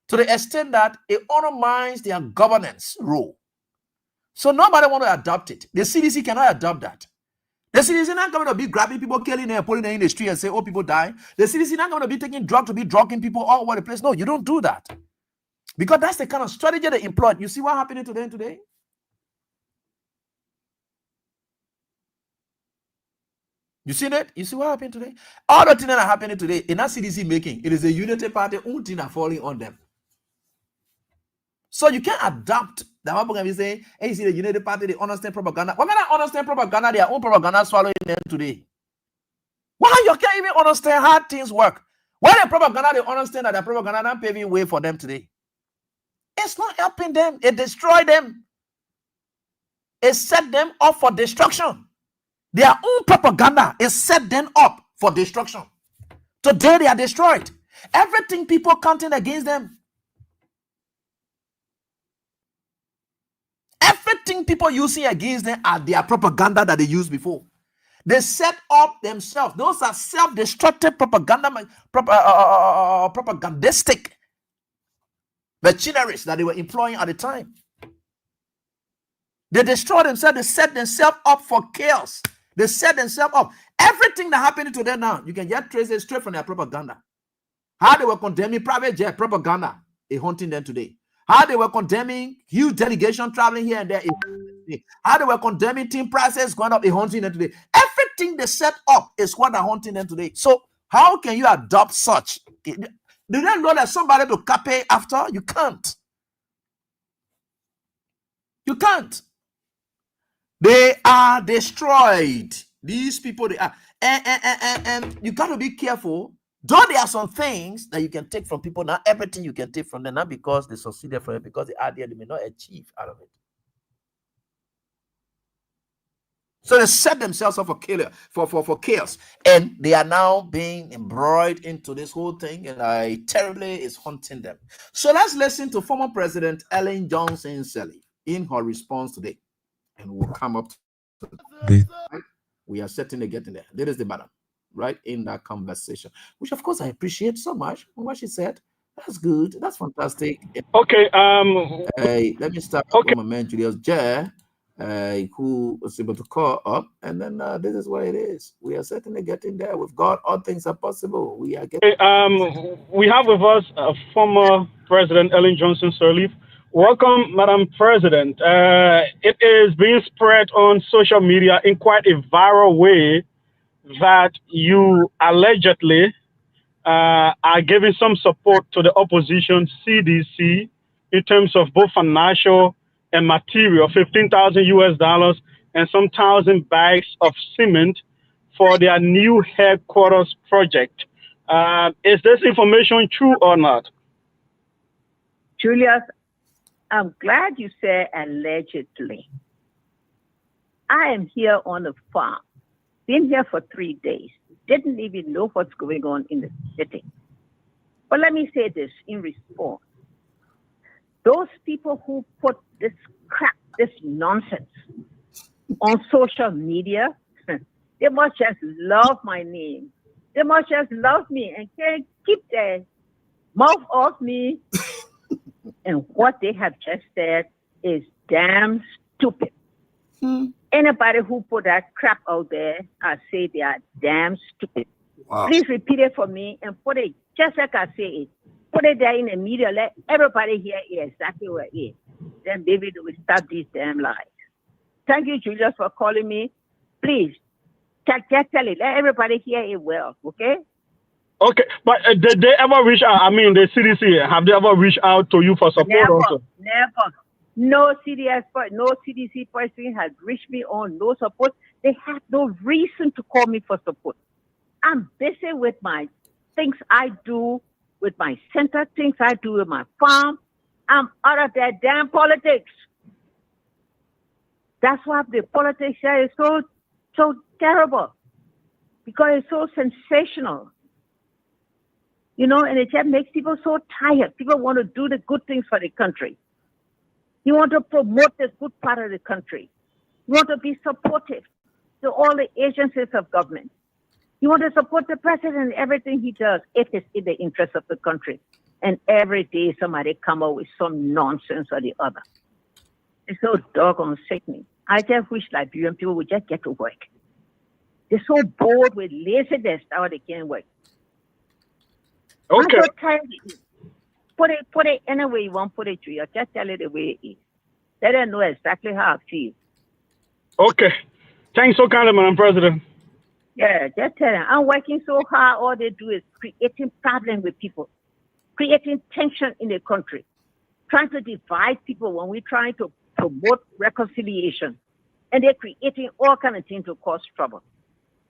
F: to the extent that it undermines their governance role. So nobody want to adopt it. The CDC cannot adopt that. The CDC is not going to be grabbing people, killing them, putting them in the street and say, oh, people die. The CDC is not going to be taking drugs to be drugging people all over the place. No, you don't do that. Because that's the kind of strategy they employed. You see what happened to them today? You see that? You see what happened today? All the things that are happening today in that CDC making, it is a unity party, things are falling on them. So you can't adapt. The one can be saying, hey, you see the unity party, they understand propaganda. Why can't I understand propaganda? Their own propaganda swallowing them today. Why you can't even understand how things work? Why the propaganda, they understand that the propaganda not paving way for them today. It's not helping them. It destroyed them. It set them up for destruction. Their own propaganda is set them up for destruction. Today they are destroyed. Everything people counting against them. Everything people using against them are their propaganda that they used before. They set up themselves. Those are self-destructive propagandistic machineries that they were employing at the time. They destroy themselves. They set themselves up for chaos. They set themselves up. Everything that happened to them now, you can just trace it straight from their propaganda. How they were condemning private jet propaganda is haunting them today. How they were condemning huge delegation traveling here and there. How they were condemning team prices going up is haunting them today. Everything they set up is what are haunting them today. So how can you adopt such? Do you know that somebody to copy after? You can't. You can't. They are destroyed. These people, they are. And you got to be careful. Though there are some things that you can take from people, not everything you can take from them, not because they succeeded from it, because they are there, they may not achieve out of it. So they set themselves up for chaos, and they are now being embroiled into this whole thing, and terribly is haunting them. So let's listen to former President Ellen Johnson Sirleaf in her response today, and we'll come up to we are certainly getting there. There is the bottom, right in that conversation, which of course I appreciate so much. What she said, that's good, that's fantastic.
H: Okay.
F: Let me start with my man Julius J, who was able to call up, and then this is what it is. We are certainly getting there. With God, all things are possible. We are getting.
H: We have with us former President Ellen Johnson Sirleaf. Welcome, Madam President. It is being spread on social media in quite a viral way that you allegedly are giving some support to the opposition CDC in terms of both financial and material, $15,000 and some 1,000 bags of cement for their new headquarters project. Is this information true or not?
I: Julius, I'm glad you said allegedly. I am here on the farm, been here for 3 days, didn't even know what's going on in the city. But let me say this in response. Those people who put this crap, this nonsense on social media, they must just love my name. They must just love me and can't keep their mouth off me. And what they have just said is damn stupid. Anybody who put that crap out there, I say they are damn stupid. Wow. Please repeat it for me and put it just like I say it. Put it there in the media. Let everybody hear exactly what it is. Then maybe they will stop these damn lies. Thank you, Julius, for calling me. Please, just tell it. Let everybody hear it well, okay?
H: Okay, but did they ever reach out? I mean, the CDC, have they ever reached out to you for support also?
I: Never. No CDC person has reached me on no support. They have no reason to call me for support. I'm busy with my things I do, with my center, things I do with my farm. I'm out of that damn politics. That's why the politics here is so terrible, because it's so sensational. You know, and it just makes people so tired. People want to do the good things for the country. You want to promote the good part of the country. You want to be supportive to all the agencies of government. You want to support the president in everything he does if it's in the interest of the country. And every day somebody come up with some nonsense or the other. It's so doggone sickening. I just wish Liberian people would just get to work. They're so bored with laziness now they can't work.
H: Okay.
I: I'm so tired of it. Put it any way you want to put it to you. Just tell it the way it is. Let them know exactly how I feel.
H: Okay. Thanks so kindly, Madam President.
I: Yeah, just tell them I'm working so hard. All they do is creating problems with people, creating tension in the country, trying to divide people when we're trying to promote reconciliation. And they're creating all kind of things to cause trouble.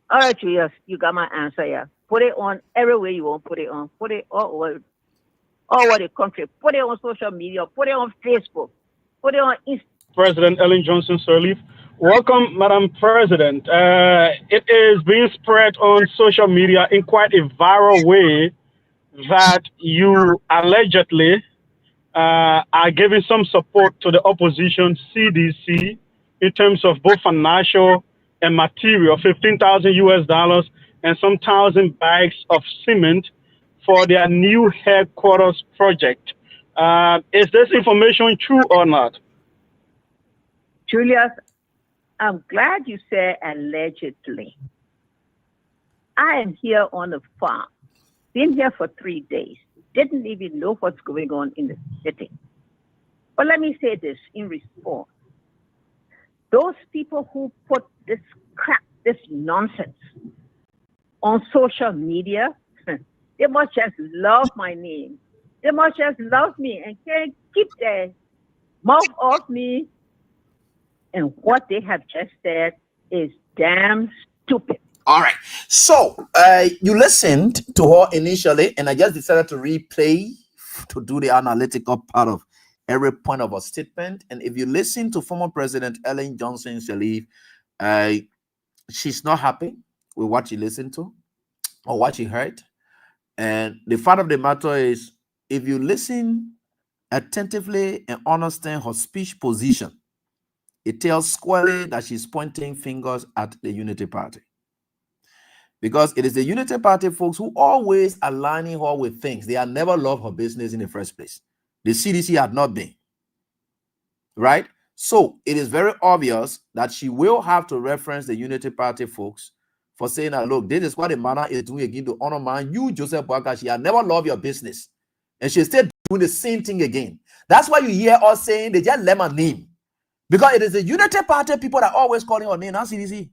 I: All right, yes, you got my answer. Yeah, put it on everywhere you want. Put it on. Put it all over the country. Put it on social media. Put it on Facebook. Put it on Instagram.
H: President Ellen Johnson Sirleaf. Welcome, Madam President. It is being spread on social media in quite a viral way that you allegedly are giving some support to the opposition CDC in terms of both financial and material, 15,000 US dollars and some 1,000 bags of cement for their new headquarters project. Is this information true or not?
I: Julius, I'm glad you said allegedly. I am here on the farm, been here for 3 days, didn't even know what's going on in the city. But let me say this in response. Those people who put this crap, this nonsense on social media, they must just love my name. They must just love me and can't keep their mouth off me. And what they have just said is damn stupid.
F: All right. So you listened to her initially, and I just decided to replay to do the analytical part of every point of her statement. And if you listen to former President Ellen Johnson Sirleaf, she's not happy with what she listened to or what she heard. And the fact of the matter is, if you listen attentively and understand her speech position, it tells squarely that she's pointing fingers at the Unity Party. Because it is the Unity Party folks who always aligning her with things. They have never loved her business in the first place. The CDC had not been. Right? So it is very obvious that she will have to reference the Unity Party folks for saying that, look, this is what the manner is doing again to honor man. You, Joseph Boakai, she had never loved your business. And she's still doing the same thing again. That's why you hear us saying they just let my name. Because it is the Unity Party people that are always calling her name, not CDC.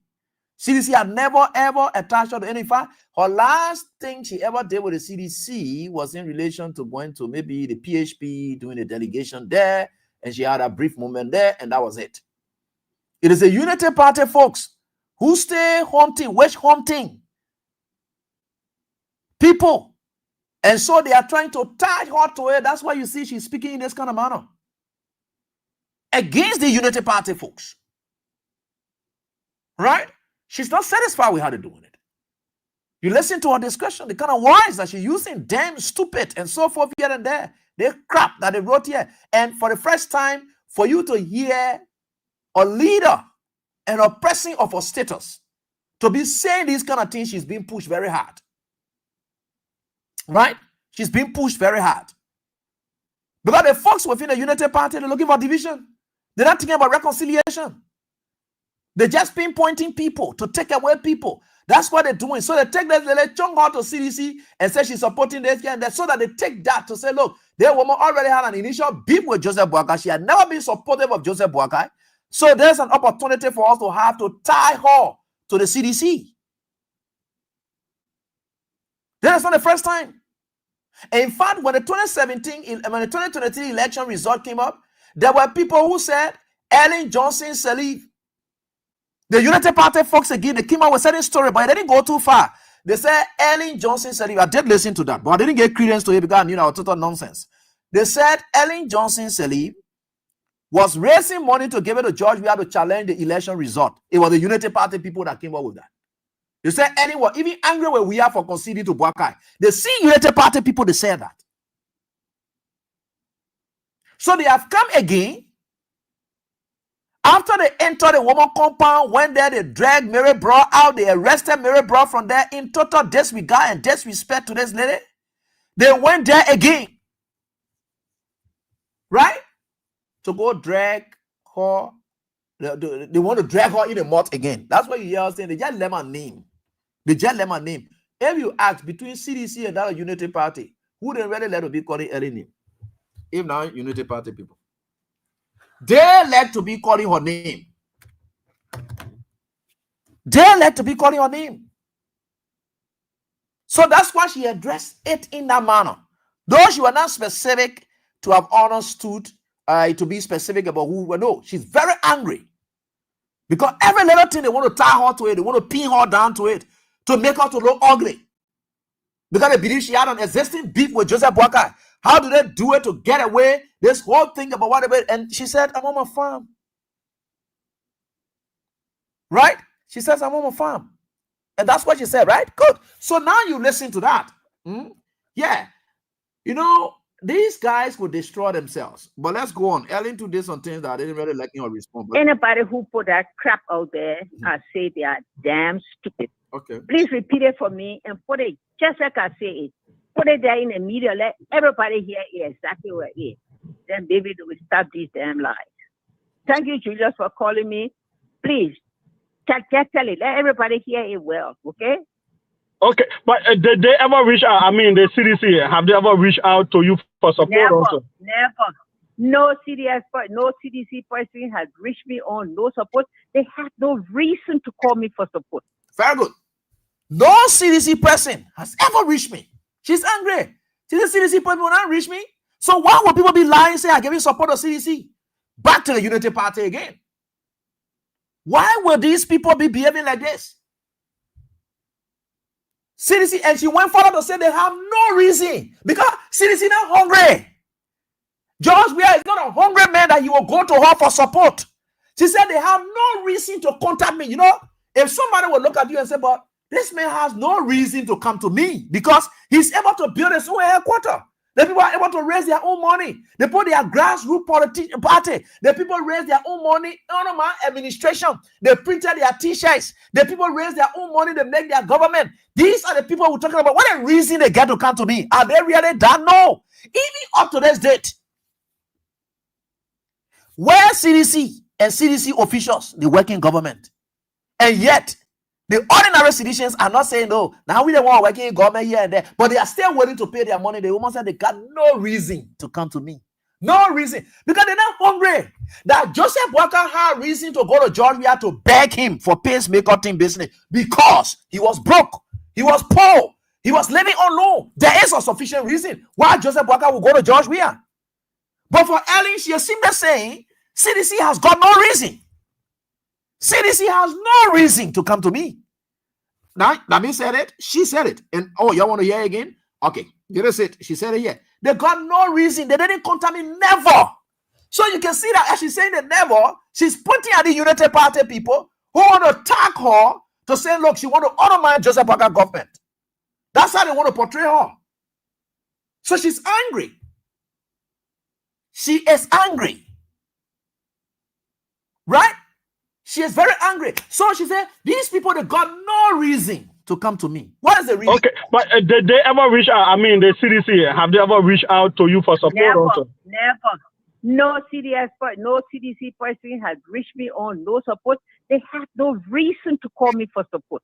F: CDC had never, ever attached her to any fact. Her last thing she ever did with the CDC was in relation to going to maybe the PHP, doing a delegation there, and she had a brief moment there, and that was it. It is the Unity Party folks who stay hunting, witch hunting people. And so they are trying to tie her to it. That's why you see she's speaking in this kind of manner. Against the Unity Party folks. Right? She's not satisfied with how they're doing it. You listen to her discussion, the kind of words that she's using, damn, stupid, and so forth here and there. The crap that they wrote here. And for the first time, for you to hear a leader and a person of her status to be saying these kind of things, she's being pushed very hard. Right? She's being pushed very hard. Because the folks within the Unity Party, they're looking for division. They're not thinking about reconciliation. They're just pinpointing people to take away people. That's what they're doing. So they take that, they chung her to CDC and say she's supporting this and that, so that they take that to say, look, their woman already had an initial beef with Joseph Boakai. She had never been supportive of Joseph Boakai. So there's an opportunity for us to have to tie her to the CDC. That's not the first time. In fact, when the 2023 election result came up, there were people who said Ellen Johnson Sirleaf. The Unity Party folks again, they came out with a certain story, but they didn't go too far. They said Ellen Johnson Sirleaf. I did listen to that, but I didn't get credence to it because I knew that was total nonsense. They said Ellen Johnson Sirleaf was raising money to give it to George. We had to challenge the election result. It was the Unity Party people that came up with that. They said anyone, even angry where we are for conceding to Boakai. They see Unity Party people, they say that. So they have come again. After they entered the woman compound, went there, they dragged Mary Brown out, they arrested Mary Brown from there in total disregard and disrespect to this lady. They went there again. Right? To go drag her. They want to drag her in the mud again. That's what you hear us saying. They just let my name. They just let my name. If you ask between CDC and that Unity Party, who they really let to be calling her name? If not Unity Party people. They like to be calling her name. They like to be calling her name. So that's why she addressed it in that manner. Though she was not specific to have understood, to be specific about who we know. She's very angry. Because every little thing they want to tie her to it, they want to pin her down to it, to make her to look ugly. Because they believe she had an existing beef with Joseph Boakai. How do they do it to get away? This whole thing about whatever. And she said, I'm on my farm. Right? She says, I'm on my farm. And that's what she said, right? Good. So now you listen to that. Yeah. You know, these guys will destroy themselves. But let's go on. Ellen to this on things that I didn't really like your response.
I: Anybody who put that crap out there, I say they are damn stupid.
F: Okay.
I: Please repeat it for me and put it just like I say it. Put it there in the media. Let everybody hear exactly what it is. Then maybe they will stop these damn lies. Thank you, Julius, for calling me. Please, just tell it. Let everybody hear it well, okay?
H: Okay, but did they ever reach out? I mean, the CDC, have they ever reached out to you for support?
I: Never,
H: also?
I: never. No CDC person has reached me on no support. They have no reason to call me for support.
F: Very good. No CDC person has ever reached me. She's angry. See, the CDC person will not reach me. So why would people be lying, say I give you support of CDC? Back to the Unity Party again. Why will these people be behaving like this? CDC, and she went further to say they have no reason because CDC not hungry. George Weah is not a hungry man that you will go to her for support. She said they have no reason to contact me. You know, if somebody will look at you and say, but this man has no reason to come to me because he's able to build his own headquarters. The people are able to raise their own money. They put their grassroots party. The people raise their own money under my administration. They printed their t-shirts. The people raise their own money. They make their government. These are the people we're talking about. What a reason they get to come to me. Are they really done? No. Even up to this date, where CDC and CDC officials, they work in government. And yet, the ordinary citizens are not saying, no, now we don't want to work in government here and there, but they are still willing to pay their money. The woman said they got no reason to come to me. No reason. Because they're not hungry. That Joseph Boakai had reason to go to Georgia to beg him for pacemaker team business because he was broke. He was poor. He was living on loan. There is a sufficient reason why Joseph Boakai will go to Georgia. But for Ellen, she is simply saying, CDC has got no reason. CDC has no reason to come to me. Now, Nami said it. She said it. And, oh, y'all want to hear it again? Okay. Get us it. She said it here. They got no reason. They didn't contact me. Never. So you can see that as she's saying that never, she's pointing at the Unity Party people who want to attack her to say, look, she want to undermine Joseph Boakai government. That's how they want to portray her. So she's angry. She is angry. Right? She is very angry. So she said, these people, they got no reason to come to me. What is the reason?
H: Okay, but did they ever reach out? I mean, the CDC, have they ever reached out to you for support also?
I: Never. No CDC person has reached me on no support. They have no reason to call me for support.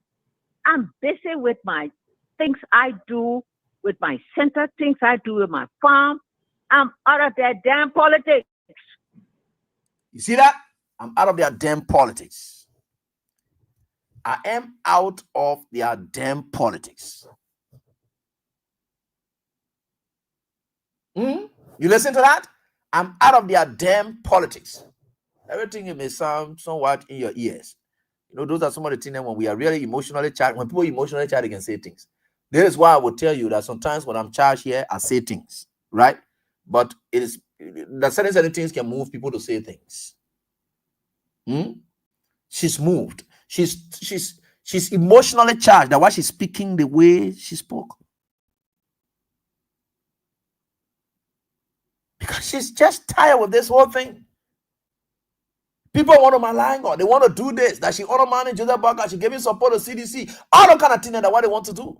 I: I'm busy with my things I do, with my center, things I do with my farm. I'm out of that damn politics.
F: You see that? I'm out of their damn politics. I am out of their damn politics. You listen to that? I'm out of their damn politics. Everything may sound somewhat in your ears. You know, those are some of the things that when we are really emotionally charged, when people emotionally charged, they can say things. This is why I would tell you that sometimes when I'm charged here, I say things, right? But it is that certain things can move people to say things. She's moved. She's emotionally charged. That's why she's speaking the way she spoke. Because she's just tired with this whole thing. People want to malign her. They want to do this. That she undermined Joseph Boakai. She gave him support of CDC. All that kind of thing. That's what they want to do.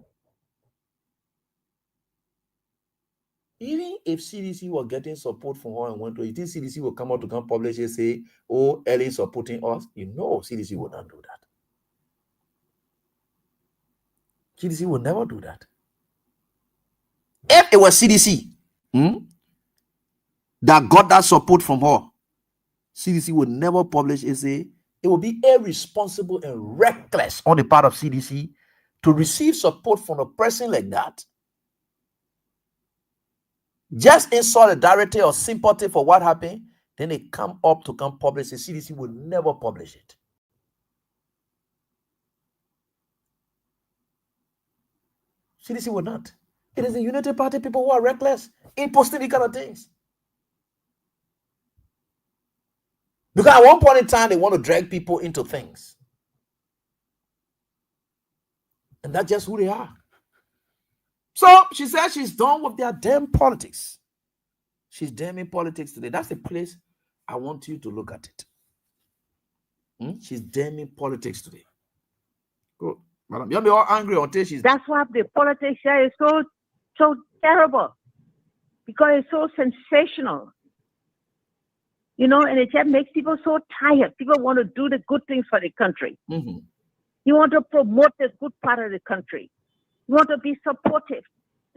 F: Even if CDC were getting support from her and went to, you think CDC will come out to come publish and say, oh, Ellie is supporting us? You know CDC would not do that. CDC will never do that. If it was CDC that got that support from her, CDC would never publish and say, it would be irresponsible and reckless on the part of CDC to receive support from a person like that, just in solidarity or sympathy for what happened, then they come up to come publish. The CDC will never publish it. CDC will not. It is the United Party people who are reckless in posting these kind of things. Because at one point in time, they want to drag people into things. And that's just who they are. So she said she's done with their damn politics. She's damning politics today. That's the place I want you to look at it. She's damning politics today. Good. Madam, you'll be all angry until she's...
I: That's why the politics here is so terrible. Because it's so sensational. You know, and it just makes people so tired. People want to do the good things for the country.
F: Mm-hmm.
I: You want to promote the good part of the country. You want to be supportive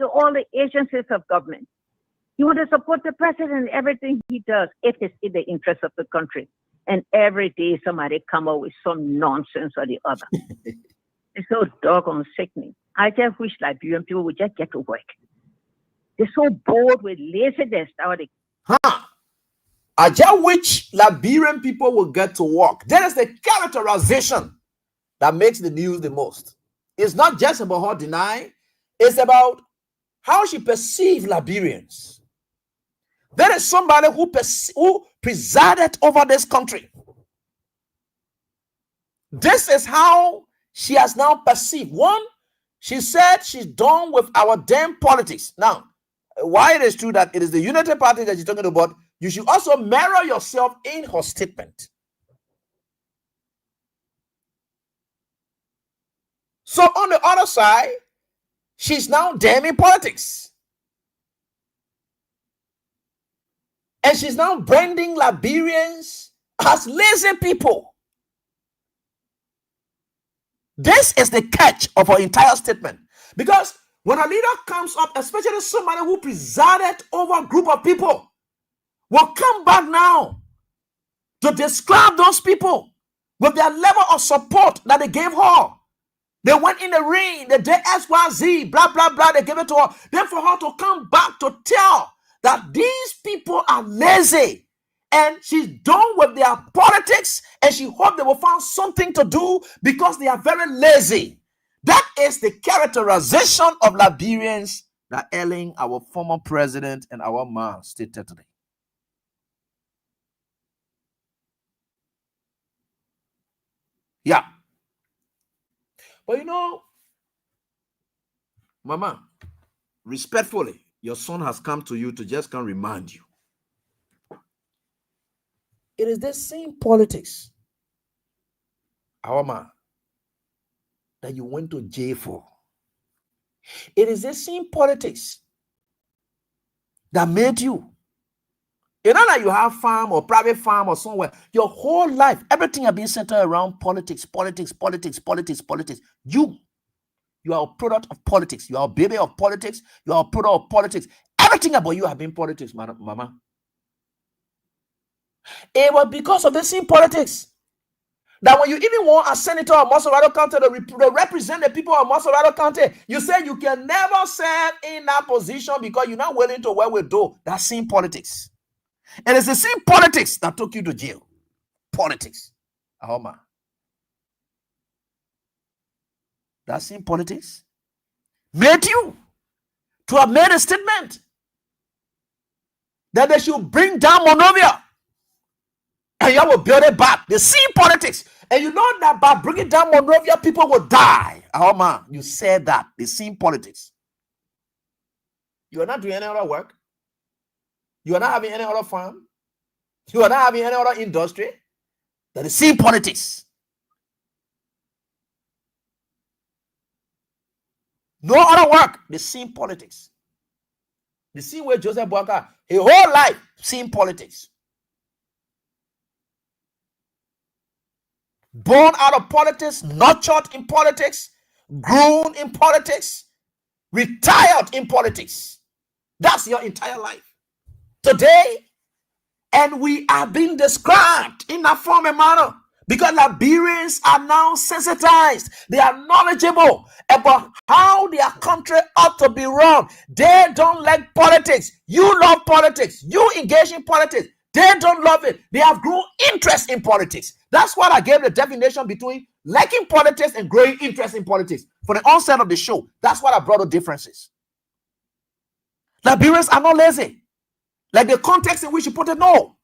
I: to all the agencies of government. You want to support the president in everything he does if it's in the interest of the country. And every day somebody come up with some nonsense or the other. It's so doggone sickening. I just wish Liberian people would just get to work. They're so bored with laziness nowadays.
F: I just wish Liberian people will get to work. That is the characterization that makes the news the most. It's not just about her denying, it's about how she perceives Liberians. There is somebody who presided over this country. This is how she has now perceived. One, she said she's done with our damn politics. Now, why it is true that it is the Unity Party that she's talking about, you should also mirror yourself in her statement. So on the other side, she's now damning politics. And she's now branding Liberians as lazy people. This is the catch of her entire statement. Because when a leader comes up, especially somebody who presided over a group of people, will come back now to describe those people with their level of support that they gave her. They went in the ring, they did XYZ, blah, blah, blah, they gave it to her. Then for her to come back to tell that these people are lazy and she's done with their politics and she hoped they will find something to do because they are very lazy. That is the characterization of Liberians that Ellen, our former president, and our man stated today. Yeah. But you know, Mama, respectfully, your son has come to you to just come remind you. It is the same politics, our man, that you went to jail for. It is the same politics that made you. It's not that you have farm or private farm or somewhere. Your whole life, everything has been centered around politics, politics, politics, politics, politics. You are a product of politics. You are a baby of politics. You are a product of politics. Everything about you has been politics, Mama. It was because of the same politics that when you even want a senator of Masorado County to represent the people of Masorado County, you say you can never serve in that position because you're not willing to work with those. That's same politics. And it's the same politics that took you to jail. Politics. Ahoma. That same politics made you to have made a statement that they should bring down Monrovia and you will build it back. The same politics. And you know that by bringing down Monrovia, people will die. Ahoma, you said that. The same politics. You are not doing any other work. You are not having any other farm. You are not having any other industry. That is same politics. No other work. The same politics. The same way Joseph Boaka, his whole life, same politics. Born out of politics, nurtured in politics, grown in politics, retired in politics. That's your entire life. Today, and we are being described in that form and manner Because Liberians are now sensitized. They are knowledgeable about how their country ought to be run. They don't like politics. You love politics. You engage in politics. They don't love it. They have grown interest in politics. That's what I gave the definition between liking politics and growing interest in politics. For the onset of the show, that's what I brought the differences. Liberians are not lazy. Like the context in which you put it, no.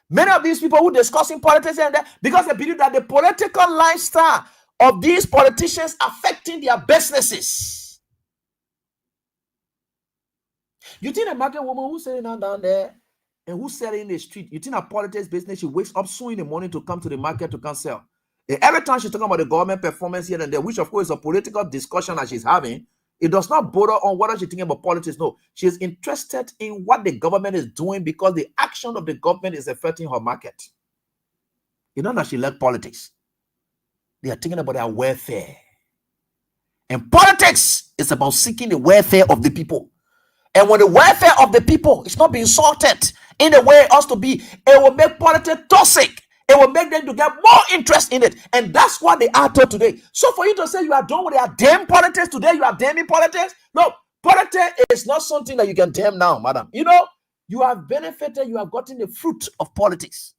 F: Many of these people who discussing politics and that, because they believe that the political lifestyle of these politicians affecting their businesses. You think a market woman who's selling down there and who's selling in the street, you think a politics business, she wakes up soon in the morning to come to the market to come sell. And every time she's talking about the government performance here and there, which of course is a political discussion that she's having, it does not border on what she's thinking about politics. No, she is interested in what the government is doing because the action of the government is affecting her market. You know that she likes politics. They are thinking about their welfare. And politics is about seeking the welfare of the people. And when the welfare of the people is not being sorted in the way it ought to be, it will make politics toxic. It will make them to get more interest in it. And that's what they are taught today. So for you to say you are done with their damn politics today, you are damning politics. No, politics is not something that you can damn now, madam. You know, you have benefited, you have gotten the fruit of politics.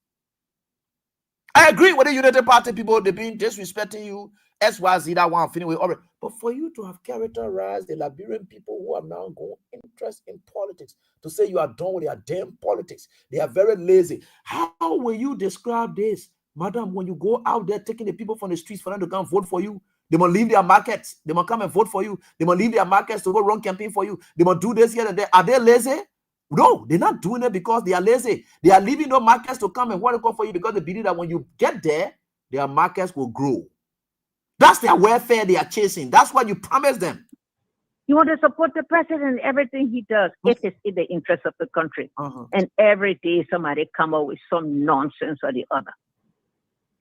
F: I agree with the United Party people, they've been disrespecting you, XYZ, that one, anyway. But for you to have characterized the Liberian people who have now gone interest in politics, to say you are done with their damn politics, they are very lazy. How will you describe this, madam, when you go out there taking the people from the streets for them to come vote for you? They must leave their markets. They must come and vote for you. They must leave their markets to go run campaign for you. They must do this here and there. Are they lazy? No, they're not doing it because they are lazy. They are leaving those markets to come and want to go for you because they believe that when you get there, their markets will grow. That's their welfare they are chasing. That's what you promise them.
I: You want to support the president in everything he does. It is in the interest of the country. And every day somebody come up with some nonsense or the other.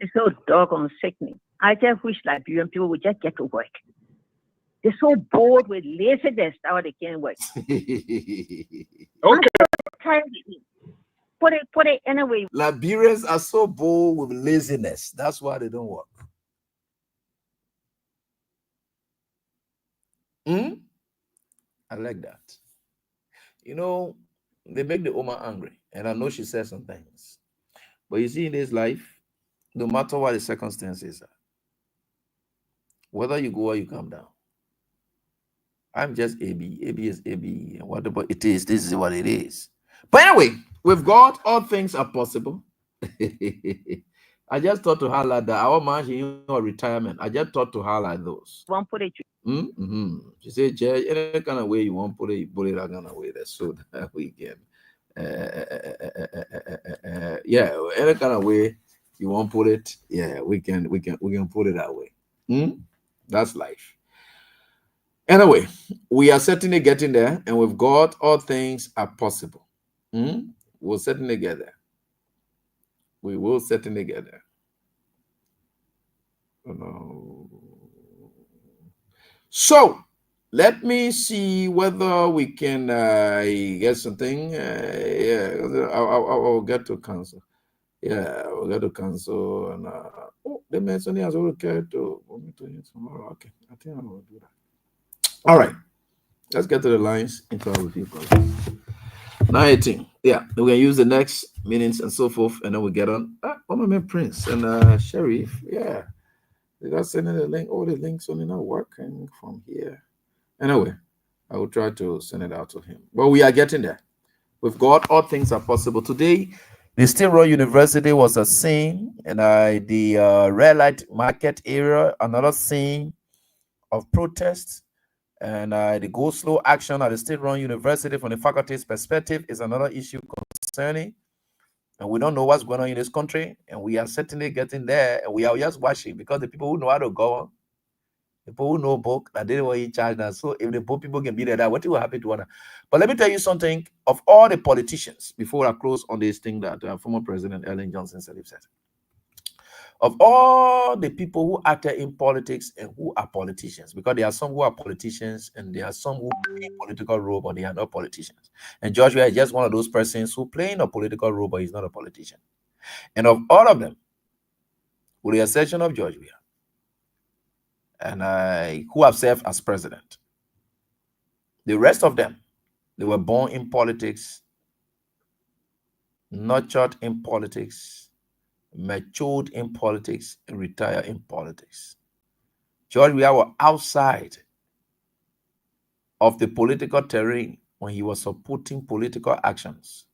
I: It's so doggone sickening. I just wish Liberian people would just get to work. They're so bored with laziness that they can't work.
H: Okay.
I: Put it anyway.
F: Liberians are so bored with laziness. That's why they don't work. I like that. You know, they make the woman angry. And I know she says some things. But you see, in this life, no matter what the circumstances are, whether you go or you come down, I'm just AB. AB is AB. And whatever it is, this is what it is. But anyway, with God, all things are possible. I just thought to highlight that our man in retirement. I just thought to highlight those.
I: Won't put it.
F: She said, Judge, any kind of way you want put it that kind of way. That's so that we can. Yeah, any kind of way you want put it. Yeah, we can put it that way. That's life. Anyway, we are certainly getting there, and with God, all things are possible. We'll certainly get there. We will certainly get there. So let me see whether we can get something. Yeah, I'll get to cancel. Yeah, we'll get to cancel. And the mention has already cared to tomorrow. Okay, I think I will do that. All right, let's get to the lines into our review process. 19. Yeah, we can use the next minutes and so forth, and then we get on. Oh, my man Prince and Sirleaf. Yeah, they got sending the link. The links only not working from here. Anyway, I will try to send it out to him. But we are getting there. With God, all things are possible. Today, the Steel Road University was a scene, and the red light market area, another scene of protest. And the go slow action at the state-run university from the faculty's perspective is another issue concerning. And we don't know what's going on in this country. And we are certainly getting there. And we are just watching because the people who know how to go, the people who know book, that they were in charge now. So if the poor people can be there, what will happen to one? But let me tell you something. Of all the politicians, before I close on this thing that former President Ellen Johnson said, of all the people who acted in politics and who are politicians, because there are some who are politicians and there are some who play a political role, but they are not politicians. And Joshua is just one of those persons who play in a political role, but he's not a politician. And of all of them, with the exception of George Weah, and who have served as president. The rest of them, they were born in politics, nurtured in politics, matured in politics, and retired in politics. George Weah was outside of the political terrain when he was supporting political actions.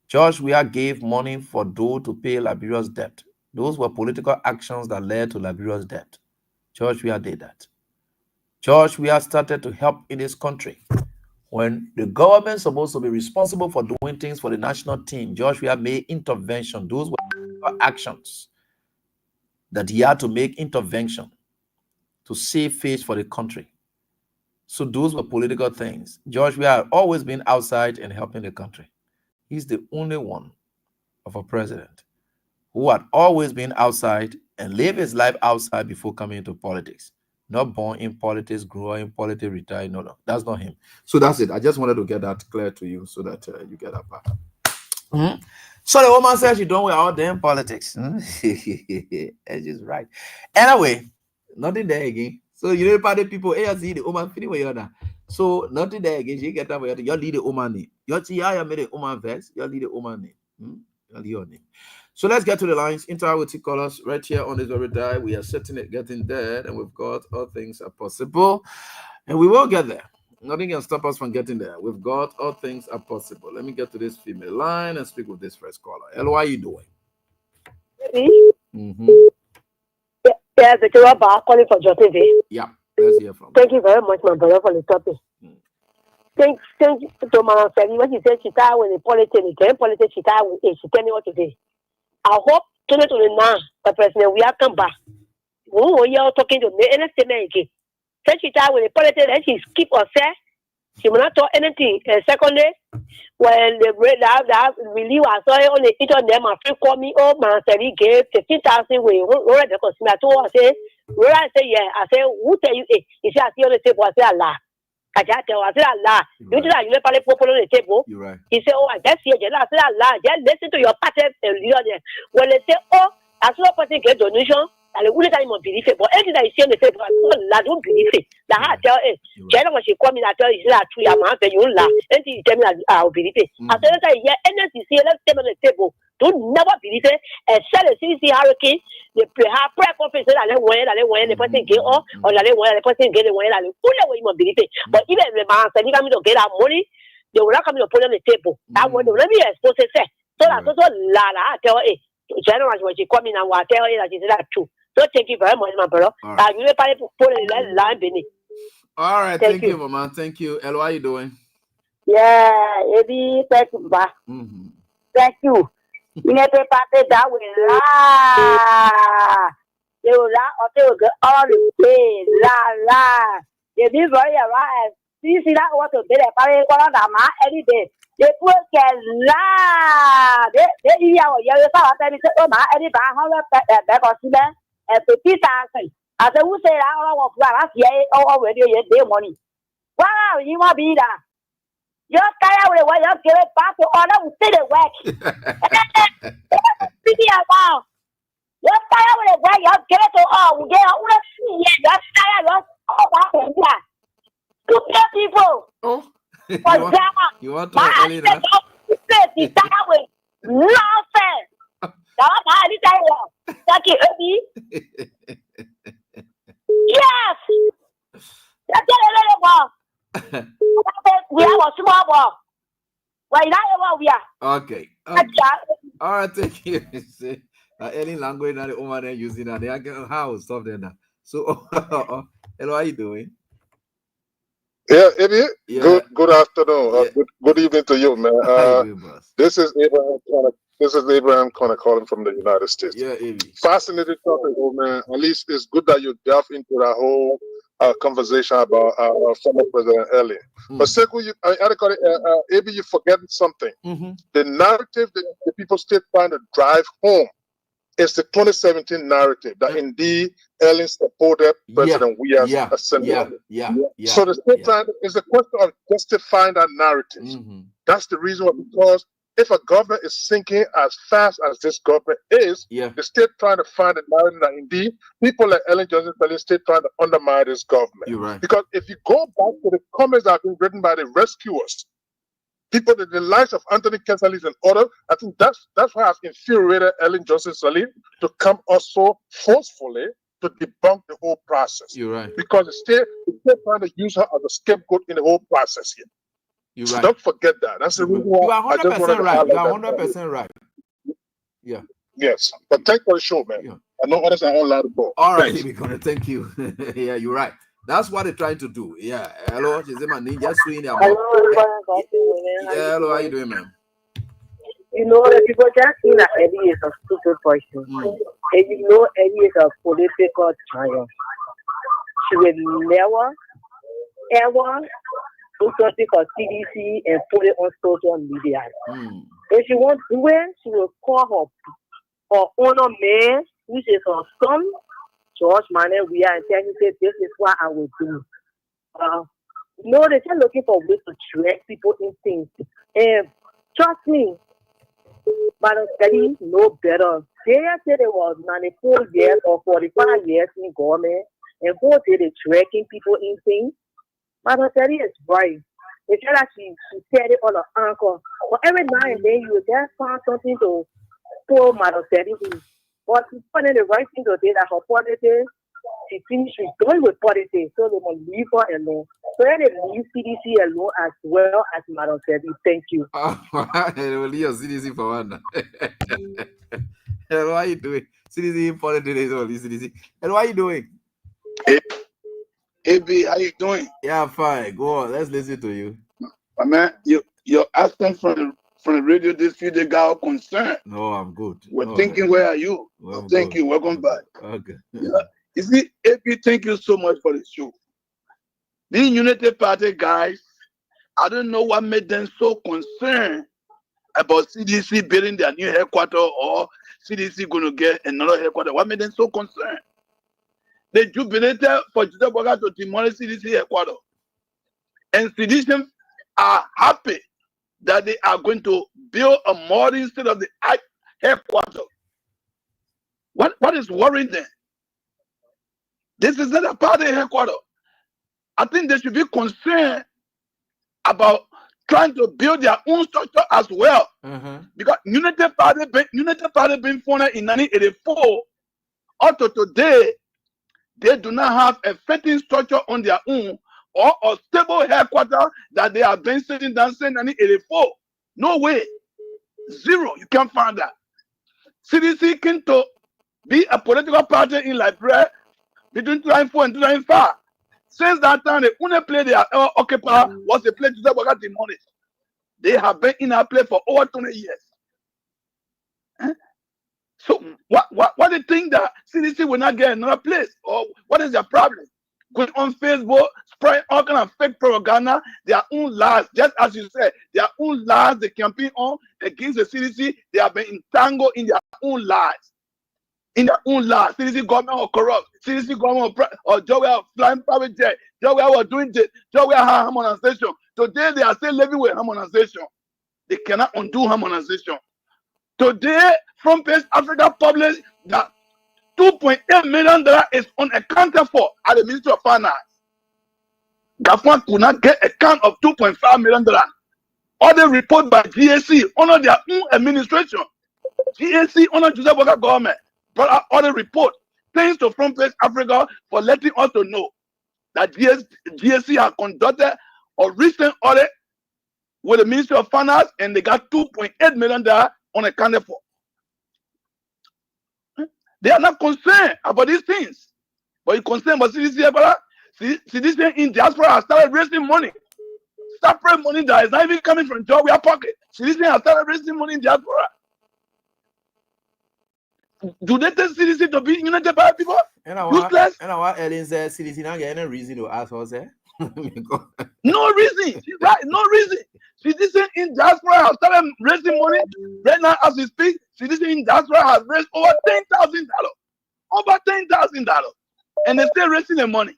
F: George Weah gave money for those to pay Liberia's debt. Those were political actions that led to Liberia's debt. George Weah did that. George Weah started to help in this country. When the government is supposed to be responsible for doing things for the national team, George Weah made intervention. Those were actions that he had to make intervention to save face for the country. So those were political things. George Weah had always been outside and helping the country. He's the only one of a president who had always been outside and lived his life outside before coming into politics. Not born in politics, grew up in politics, retired. No, that's not him. So that's it. I just wanted to get that clear to you so that you get that part. Mm-hmm. So the woman says she don't wear all damn politics. That's just right. Anyway, nothing there again. So you know, party people, see the woman feeling where you're there. So nothing there again. She get up where you lead the woman name. You see, I made the woman verse. You lead the woman name. Your name. So let's get to the lines. Interactive colors right here on this very die. We are setting it, getting there, and we've got all things are possible, and we will get there. Nothing can stop us from getting there. We've got all things are possible. Let me get to this female line and speak with this first caller. Hello, how are you doing? Mm-hmm.
J: Yeah, the Kiraba calling for Jotty.
F: Yeah, let's hear from you.
J: Thank you very much, my brother, for the topic. Thank you to Mama Sally. When she said she tired with the politics, she tired with it. She tell me what to do. I hope to now, the president, we have come back. We are talking to me, and it's the man. Since she tired with the politics, and she skip herself. She will not talk anything. Secondly, when the relief was on the internet, my friend called me, oh, man, said he gave 15,000 away. What the customer told I say, yeah. I say, who tell you? He said, I see on the table. I say, Allah. I said, Allah. You do that, you never put on the table.
F: You're right.
J: He said, oh, I just see it. I said, Allah. Just listen to your party leader. When they say, oh, as well person get donation, and the only time you believe it, but anything that you see on the table, I don't believe it. The heart tell it. China when she come in, I tell you, it's not true. I'm happy you laugh. Anything you tell me, I'll believe it. I said, yeah, anything you see, let's tell on the table. Don't never believe it. Except the CDC hurricane, they have prayer conference that they want, the person get off, or they want, the person get the way that only way you believe it. But even the man said, you come to get our money, they will not come to put on the table. That one, let me expose it. So that's also I tell it. General when she come in and I tell her that she said that true. So thank you very much, my brother. You will probably put a line beneath.
F: All right, thank you, Mama. Thank you. Hello, how are you doing?
J: Yeah, Eddie, thank you. Thank you. You need to pass that way. They will laugh or they will go all the way. La. They be very alive. See that what to do? They probably go on the mat every day. They put la. They hear what you saw. They say, oh, my, Eddie, back or see that. And 50,000. I said, who say that? Oh, that's already day money. Wow, you want to be that? You're tired with the way you give it back to order. We see the work. You're tired with the way you give it to all. We get all the you're tired of all that. Stupid people.
F: Oh, you want to tell me that?
J: You're tired with nonsense. Thank you, Eddie. Yes. That's it. We have a small ball. Why not? We are.
F: Okay. All right, thank you. Any language that the woman is using, they are how stuff there now. So, hello, how are you doing?
K: Yeah, Eddie. Yeah. Good afternoon. Good evening to you, man. This is Abraham Connor calling from the United States.
F: Yeah, Eddie.
K: Fascinating topic, man. At least it's good that you delve into that whole conversation about our former president earlier. But Sekou, Abi, you're forgetting something. The narrative that the people still trying to drive home is the 2017 narrative that indeed Ellen supported President Weah's ascendancy. So the state time is a question of justifying that narrative. That's the reason why, because if a government is sinking as fast as this government is,
F: yeah,
K: the state trying to find a narrative that indeed people like Ellen Johnson Sirleaf state trying to undermine this government.
F: you're right.
K: Because if you go back to the comments that have been written by the rescuers, people that the likes of Anthony Kesalis and others, I think that's why I've infuriated Ellen Johnson Sirleaf to come also forcefully to debunk the whole process.
F: You're right.
K: Because the state trying to use her as a scapegoat in the whole process here.
F: You're
K: So
F: right.
K: don't forget that. That's the reason why
F: You are
K: I just wanted
F: 100%
K: to
F: right.
K: highlight
F: You are
K: that.
F: 100% right. Yeah.
K: Yes. But thanks for the show, man.
F: Yeah.
K: I know others are all allowed to go.
F: All right,
K: Thanks.
F: we're gonna thank you. Yeah, you're right. That's what they're trying to do. Yeah. Hello, Jizema Ninja swing their mouth. Yeah, hello, how you doing, man?
J: You know, the people just think that Eddie is a stupid person. And you know Eddie is a political triumph. She will never, ever do something for CDC and put it on social media. If she won't do it, she will call her owner man, which is her son, George Manuel, we are and tell him, say, this is what I will do. No, they're just looking for ways to track people in things. And trust me, Madam Kelly know better. They said it was 94 years or 45 years in government, and who did it tracking people in things? Madam Kelly is right. It's just like she said it on her ankle. But every now and then you will just find something to pull Madam Kelly in. But she's putting the right thing to do that her politics. She finished with going with politics, so they must leave her alone. So they leave CDC alone as well as Madam Kelly. Thank you.
F: They will leave CDC for one. Hello, how you doing? CDC in politics is only CDC. Hello, how you doing?
L: Hey, B, how you doing?
F: Yeah, fine. Go on. Let's listen to you.
L: Man, your accent from the radio this few days got all concerned.
F: No, I'm good.
L: We're thinking, where are you?
F: Well,
L: thank you. Welcome back.
F: Okay.
L: Yeah. You see, AP, thank you so much for the show. These Unity Party guys, I don't know what made them so concerned about CDC building their new headquarters or CDC going to get another headquarters. What made them so concerned? They jubilated for Joseph Boga to demolish CDC headquarters. And citizens are happy that they are going to build a modern state of the art headquarters. What is worrying them? This is not a party headquarters. I think they should be concerned about trying to build their own structure as well. Because Unity Party being founded in 1984, up to today, they do not have a fitting structure on their own or a stable headquarters that they have been sitting down since 1984. No way. Zero. You can't find that. CDC came to be a political party in Liberia between 2004 and 2005. Since that time, the only place they are occupied was the place that was demolished. They have been in that place for over 20 years. So what do you think that CDC will not get another place? Or what is their problem? Going on Facebook, spreading all kind of fake propaganda, their own lies, just as you said, their own lies they campaign on against the CDC, they have been entangled in their own lies. In their own lies, CDC government or corrupt, CDC government or job we are flying private jet, job we are doing this, job we are harmonization. Today they are still living with harmonization. They cannot undo harmonization. Today, Front Page Africa published that $2.8 million is unaccounted for at the Ministry of Finance. Government could not get a count of $2.5 million. Other report by GAC under their own administration. GAC under Joseph Boga government brought out other report. Thanks to Front Page Africa for letting us to know that GAC has conducted a recent audit with the Ministry of Finance and they got $2.8 million unaccounted for. They are not concerned about these things. But you're concerned about CDC, CDC in diaspora has started raising money. Separate money that is not even coming from Georgia pocket. CDC has started raising money in diaspora. Do they take CDC to be united by people? Useless?
F: And what Ellen said, CDC not get any reason to ask us, eh?
L: No reason. She's right. No reason. Citizen in diaspora has started raising money. Right now, as we speak, citizen in diaspora has raised over $10,000. Over $10,000. And they're still raising the money.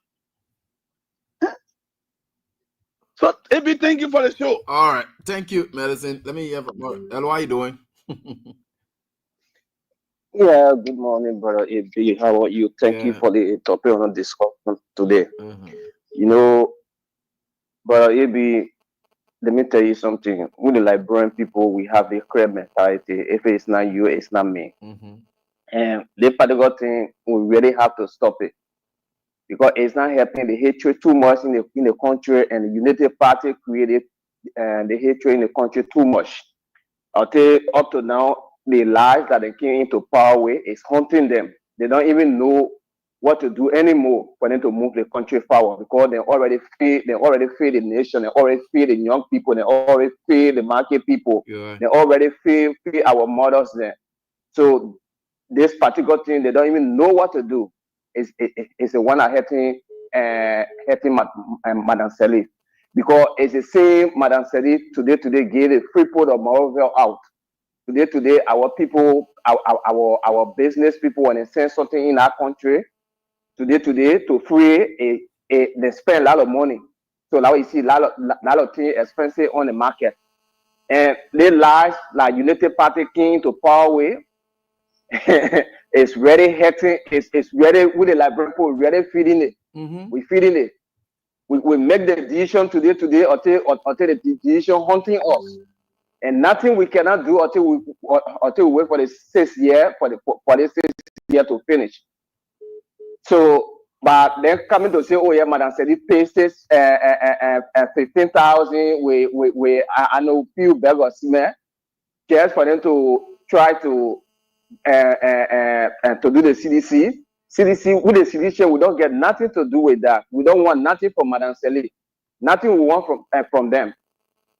L: So, AB, thank you for the show.
F: All right. Thank you, Medicine. Let me hear from more. Hello, how are you doing?
M: Yeah, good morning, brother AB. How are you? Thank you for the topic on discussion today. You know, brother AB, let me tell you something. We the Liberian people, we have the crab mentality. If it's not you, it's not me. And the particular thing, we really have to stop it because it's not helping the hatred too much in the country, and the Unity Party created the hatred in the country too much. I'll tell you, up to now, the lies that they came into power with is haunting them. They don't even know what to do anymore for them to move the country forward because they already feed the nation, they already feed the young people, they already feed the market people, they already feed our mothers there. So this particular thing, they don't even know what to do. It's the one that hurting Madam Sirleaf. Because it's the same Madam Sirleaf today gave the free port of Morovia out. Today, our people, our business people, when they send something in our country, today to free, they spend a lot of money. So now you see a lot of things expensive on the market. And they lies like United Party came to power with. It's really hurting. It's really with the Liberian people, really feeding it. We feeding it. We make the decision today until the decision haunting us. And nothing we cannot do until we wait for the 6th year for the 6th year to finish. So, but then coming to say, oh yeah, Madam Sirleaf pays this 15,000. I know few beggars, man, just for them to try to do the CDC. CDC with the CDC, we don't get nothing to do with that. We don't want nothing from Madam Sirleaf. Nothing we want from them.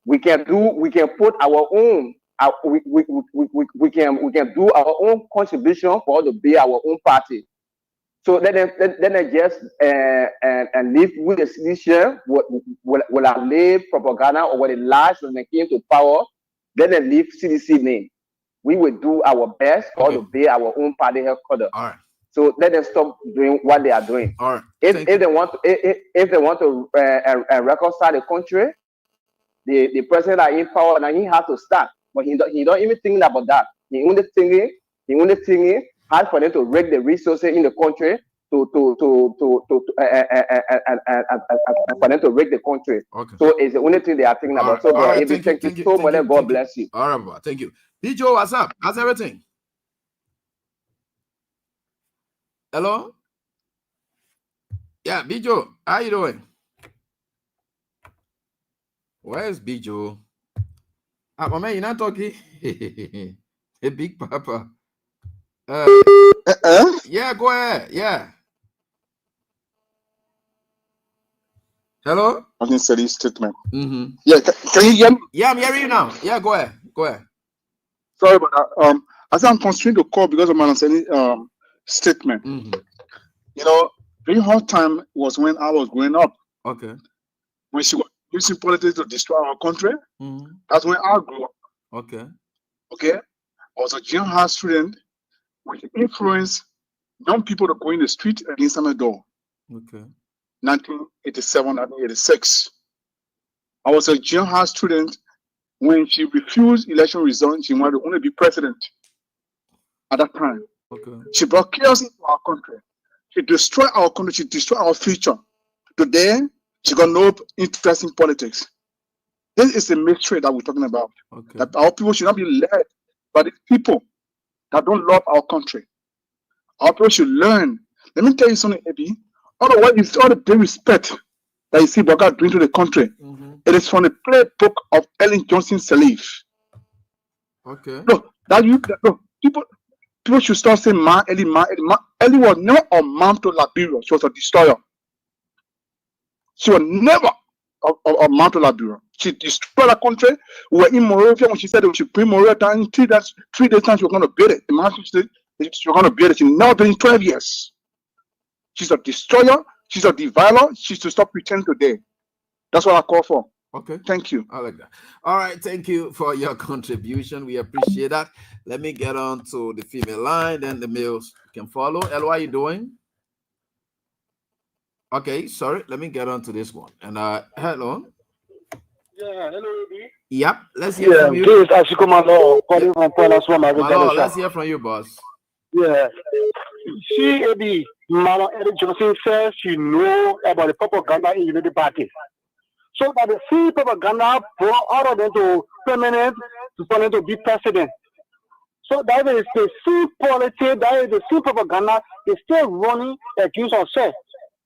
M: We can put our own. We can do our own contribution for to be our own party. So then they just and live with the CDC, will lay propaganda or what the lies when they came to power. Then they leave CDC name. We will do our best for to be our own party headquarters.
F: All right.
M: So let them stop doing what they are doing.
F: All right.
M: If they want to reconcile the country, the president are in power and he has to start. But he don't even think about that. He only thinking how for them to rig the resources in the country for them to rig the country.
F: Okay.
M: So it's the only thing they are thinking about. So thank you so much. God bless you.
F: All right, thank you. Bijo, what's up? How's everything? Hello? Yeah, Bijo, how you doing? Where's Bijo? My man, you're not talking. Hey, Big Papa. Yeah, go ahead. Yeah. Hello?
N: I didn't say this statement.
F: Yeah,
N: can you hear me?
F: Yeah, I'm hearing you now. Yeah, go ahead. Go ahead.
N: Sorry about that. As I'm constrained to call because of my statement. You know, very hard time was when I was growing up.
F: Okay.
N: When she was using politics to destroy our country. That's when I grew up.
F: Okay.
N: Okay. I was a junior high student which influenced young people to go in the street against my door.
F: Okay.
N: 1987, 1986. I was a junior high student when she refused election results. She wanted to only be president at that time.
F: Okay.
N: She brought chaos into our country. She destroyed our country. She destroyed our future. Today, she got no interest in politics. This is the mystery that we're talking about.
F: Okay.
N: That our people should not be led by the people that don't love our country. Our people should learn. Let me tell you something, Ebi. All the disrespect that you see Boga bring to the country, it is from the playbook of Ellen Johnson Sirleaf.
F: Okay.
N: People should start saying Ellie was never a mom to Liberia. She was a destroyer. She was never a mom to Liberia. She destroyed the country. We were in Moravia when she said that we should bring Moravia down. In 3 days time, she was going to build it. The man said she was going to build it. She's never been in 12 years. She's a destroyer. She's a deviler. She's to stop pretending today. That's what I call for.
F: Okay.
N: Thank you.
F: I like that. All right. Thank you for your contribution. We appreciate that. Let me get on to the female line, then the males can follow. Hello, how are you doing? Okay, sorry. Let me get on to this one. And hello.
O: Yeah, hello, AB.
F: Yep, let's hear from you.
O: This is Ashiko calling from Point
F: My lord, let's hear from you, boss.
O: Yeah. She, AB, Madam Eddie Johnson says she know about the propaganda in Unity Party. So that the free propaganda brought all of them to permanent, to turn into be president. So that is the free politics, that is the free propaganda is still running against herself.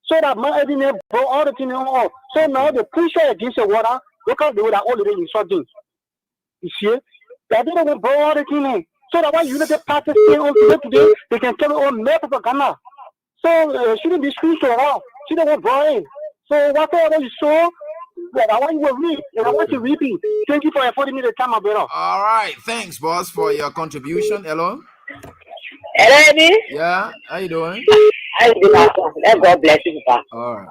O: So that my Eddie brought all the things on. So now the push her against the water, look at the way that all the way insulting. You see? They didn't brought all the things in. So that when Unity Party stay on today, they can tell her on more propaganda. So she didn't be screwed so well. She didn't brought in. So whatever you saw, I want you to read, and I want you to repeat. Thank you for affording me the time, my brother.
F: All right, thanks, boss, for your contribution. Hello.
J: Hello, Eddie.
F: Yeah, how you doing?
J: I'm doing awesome. Let God bless you, Papa.
F: All right.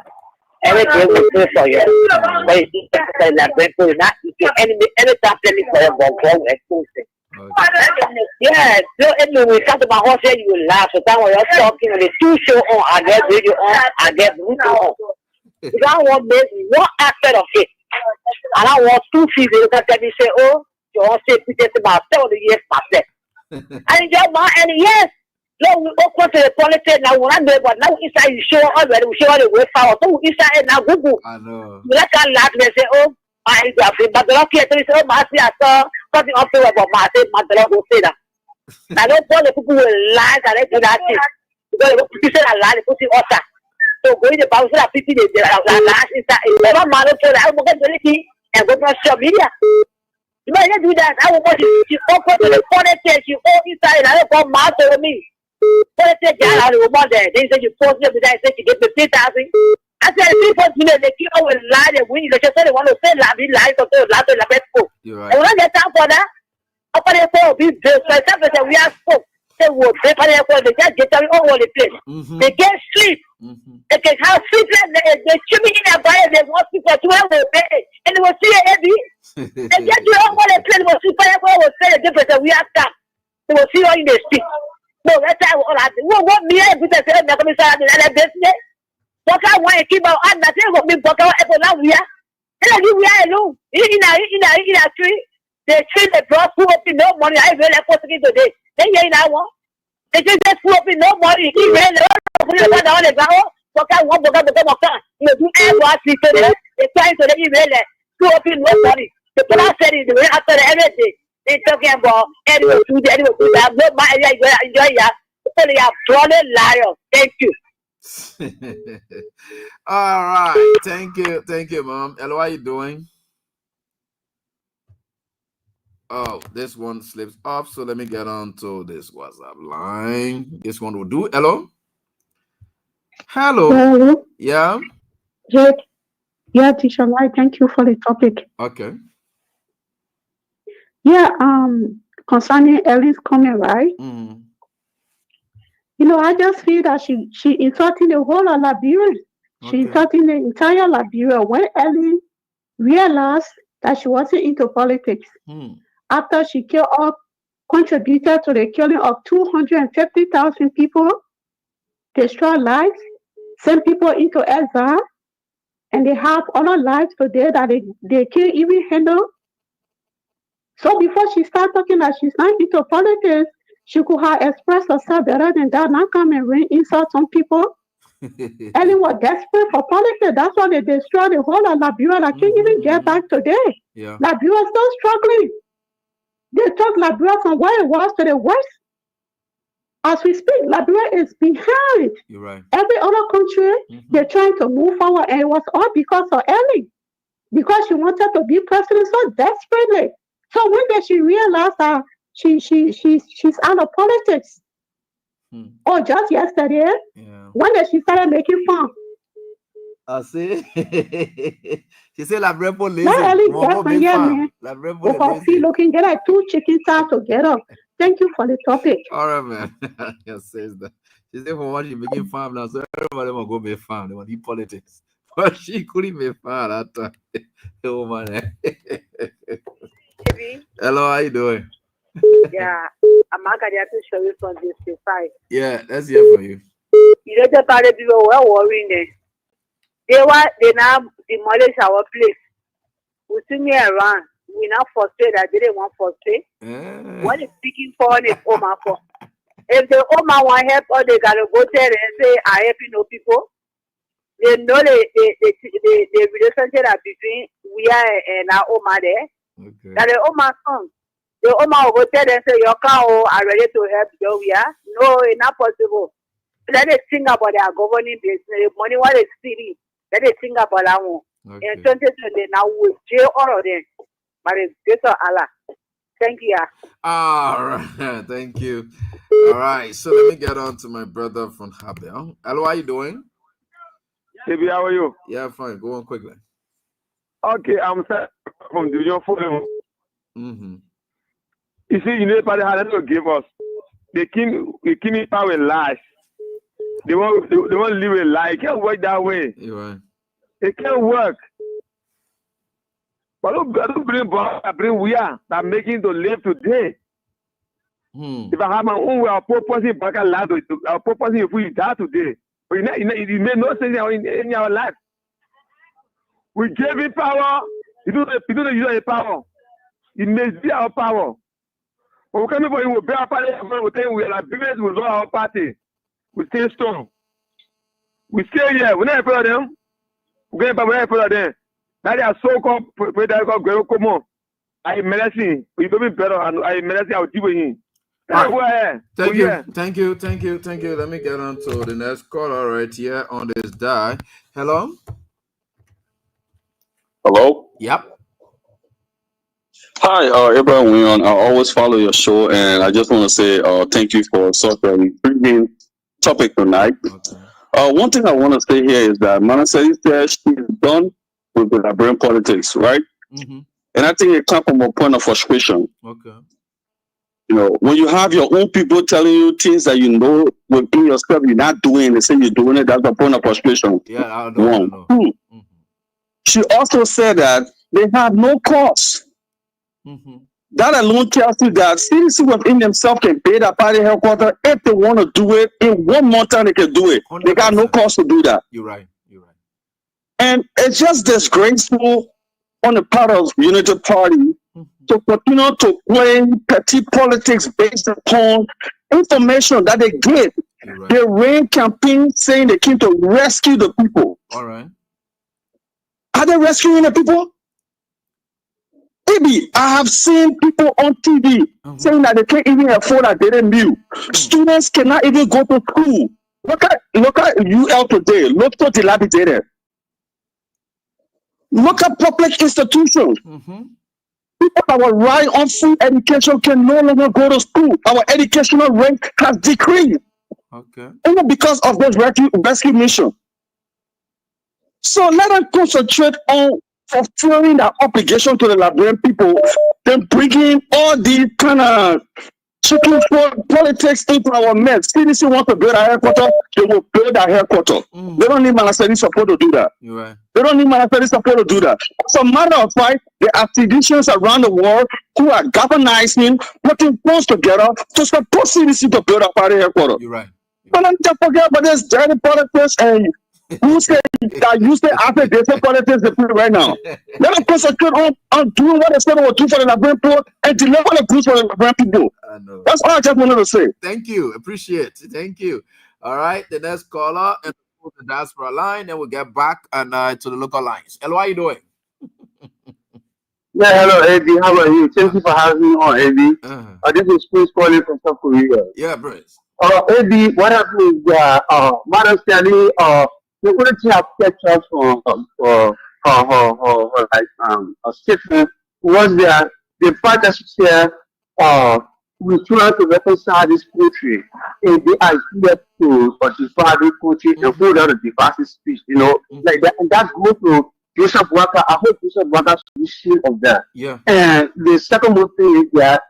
J: Everything we pray for you. But you see, like when you not, anytime planning for your God will expose it. Yeah, so anyway, we talk about horse, you will laugh. So time when you're talking, when the two show on, I get radio on, I get Bluetooth on. Because I want one aspect of it. And I want two people that can say, oh, you all say, it's about 70 years past. And your man, and yes, no, we go to the politics now. We're not there, but now inside you show already, we show all the way forward. So inside now, Google.
F: I know.
J: You like to laugh and say, oh, I got it, but the lucky is, oh, my, I saw something up there about my mother will say that. I don't want the people will lie and they do that thing. Because people say that lie, they put it outside. So going to bounce that people they last inside. It's never matter for that. I'm going to anything and go to social media. You might do that. I will watch it. She open to the politics. She all inside and I don't come mad to me. Politics, yeah, I will want that. They say you post it, they say you get the 3,000. I said, 3 minutes, they keep always lie, they win. They just say they want to say lie, so they lie to the best school. And when I get time for that, after they say, be this, for example, we are spoke. They will prepare their phone, they just get all over the place. They can't sleep. They can have sleep, they shoot me in their body, they want people to have their pay. And they will see it heavy. They get you all over the place, they will see people will say the difference, we are stuck. They will see all in the street. No, that's how all I do. What me, I put the same, they're coming inside the business. What I want to keep out, I'm not going to be broken out now. We are. And we are alone. In a tree, they treat the brought food up in no money. I will have put it today. They ain't I want. They just food up in no money. He ran the ground. What I want to go to the car. You do everyone see today. They try to let you really food up in no money. The police said it the way after everything. They talking about anyway, do that. No matter enjoy ya. They are bloody liars. Thank you.
F: All right, thank you, Mom. Hello, how you doing? Oh, this one slips off, so let me get on to this WhatsApp line. This one will do. Hello.
P: Hello.
F: Yeah.
P: Yeah, teacher. Right. Thank you for the topic.
F: Okay.
P: Yeah. Concerning Ellen's comment, right? You know, I just feel that she insulting the whole of Liberia. She insulting the entire Liberia. When Ellen realized that she wasn't into politics, after she contributed to the killing of 250,000 people, destroyed lives, sent people into exile, and they have other lives today that they can't even handle. So before she started talking that she's not into politics, she could have expressed herself better than that, not come and insult some people. Ellen was desperate for politics. That's why they destroyed the whole of Liberia. I can't even get back today.
F: Yeah.
P: Liberia is still struggling. They took Liberia from where it was to the west. As we speak, Liberia is behind.
F: You're right.
P: Every other country, they're trying to move forward, and it was all because of Ellen. Because she wanted to be president so desperately. So when did she realize that she's out of politics? Oh, just yesterday, when did she started making fun?
F: I see. She said la brepo lazy.
P: Not Ellen Jackson, yeah, man.
F: La brepo
P: lazy. Looking get like 2 chicken thighs together. Thank you for the topic.
F: All right, man. Yes, says that. She said for what she making fun now, so everybody want to go make fun. They want to eat politics. But she couldn't make fun at that time. Oh, man. Hello, how you doing?
J: Yeah, I'm not going to show you from this 5.
F: Yeah, let's hear from you.
J: You know the party people were worrying. They now demolish our place. we see me around. We not frustrated. I didn't want frustrate. What is speaking for is Oma for. If the Oma want help, or they gotta go there and say, I help you know people. They know the relationship that between we are and our Oma there. Okay. That the Oma come. The Oma will go there and say, your car are ready to help you. We are. No, it's not possible. Let us think about their governing business. Money what is city. Let us think about that one. Okay. In 2020, now we jail all of them. But it's good to Allah. Thank you.
F: All right. Thank you. All right. So let me get on to my brother from Habel. Hello, how are you doing?
Q: Baby, how are you?
F: Yeah, fine. Go on quickly.
Q: Okay, I'm from Division 4.
F: Mm-hmm.
Q: You see, you know, Father had to give us. The king power lies. They won't live a lie. It can't work that way.
F: You're right.
Q: It can't work. But I don't bring we are that making to live today. If I have my own way, I'll purpose back a lot. I'll purpose if we die today. But it made no sense in our life. We gave him power. He don't use the power. It may be our power. But we come for him, we bear our party, we are like business, we love our party. We stay strong. We stay here. We're not afraid of them. We're not afraid of them. That they are so-called come I medicine. You don't be better. I medicine. I'll deal with him.
F: Thank you. Let me get on to the next caller right here on this die. Hello.
R: Hello.
F: Yep.
R: Hi, Abraham Wion. I always follow your show, and I just want to say thank you for such an intriguing topic tonight. Okay. One thing I want to say here is that Manasari said she's done with the Liberian politics, right? Mm-hmm. And I think it comes from a point of frustration.
F: Okay.
R: You know, when you have your own people telling you things that you know within yourself you're not doing, they say you're doing it, that's a point of frustration.
F: Yeah, I know.
R: Mm-hmm. She also said that they have no cost. Mm-hmm. That alone tells you that CDC within themselves can pay that party headquarters if they want to do it in 1 month time. They can do it. 100%. They got no cost to do that.
F: You're right.
R: And it's just disgraceful on the part of Unity Party to continue to play petty politics based upon information that they get. Right. They ran campaign saying they came to rescue the people.
F: All right.
R: Are they rescuing the people? Maybe I have seen people on TV saying that they can't even afford a daily meal. Students cannot even go to school. Look at UL today. Look so dilapidated. Look at public institutions. People that were relying on free education can no longer go to school. Our educational rate has decreased.
F: Okay.
R: Only because of this rescue mission. So let us concentrate on fulfilling that obligation to the Liberian people, then bringing all these kind of chicken politics into our midst. CDC wants to build a headquarters, they will build a headquarters. They don't need Manasari support to do that.
F: You're right.
R: They don't need Manasari support to do that. As a matter of fact, there are physicians around the world who are galvanizing, putting funds together to support CDC to build a party headquarters.
F: You're right.
R: But let's just forget about this dirty politics and who say that you say after they say politics they put right now. Let us concentrate on doing what they said they will do for the Liberian people and deliver the goods for the Liberian people.
F: I know.
R: That's all I just wanted to say.
F: Thank you. Appreciate it. Thank you. All right. The next caller and the diaspora line, then we'll get back and to the local lines. Hello, how are you doing?
S: Yeah, hello, AB. How are you? Thank you for having me on, AB. This is Prince calling from South Korea.
F: Yeah, Prince.
S: AB, what happened is that Madam Stanley, the quality have kept us from a statement was that the fact that she said we try to reconcile this country and they are here to divide the country and hold out a divisive speech, you know, like that, and that goes to Joseph Walker. I hope Joseph Walker's solution of that.
F: Yeah.
S: And the second one thing is that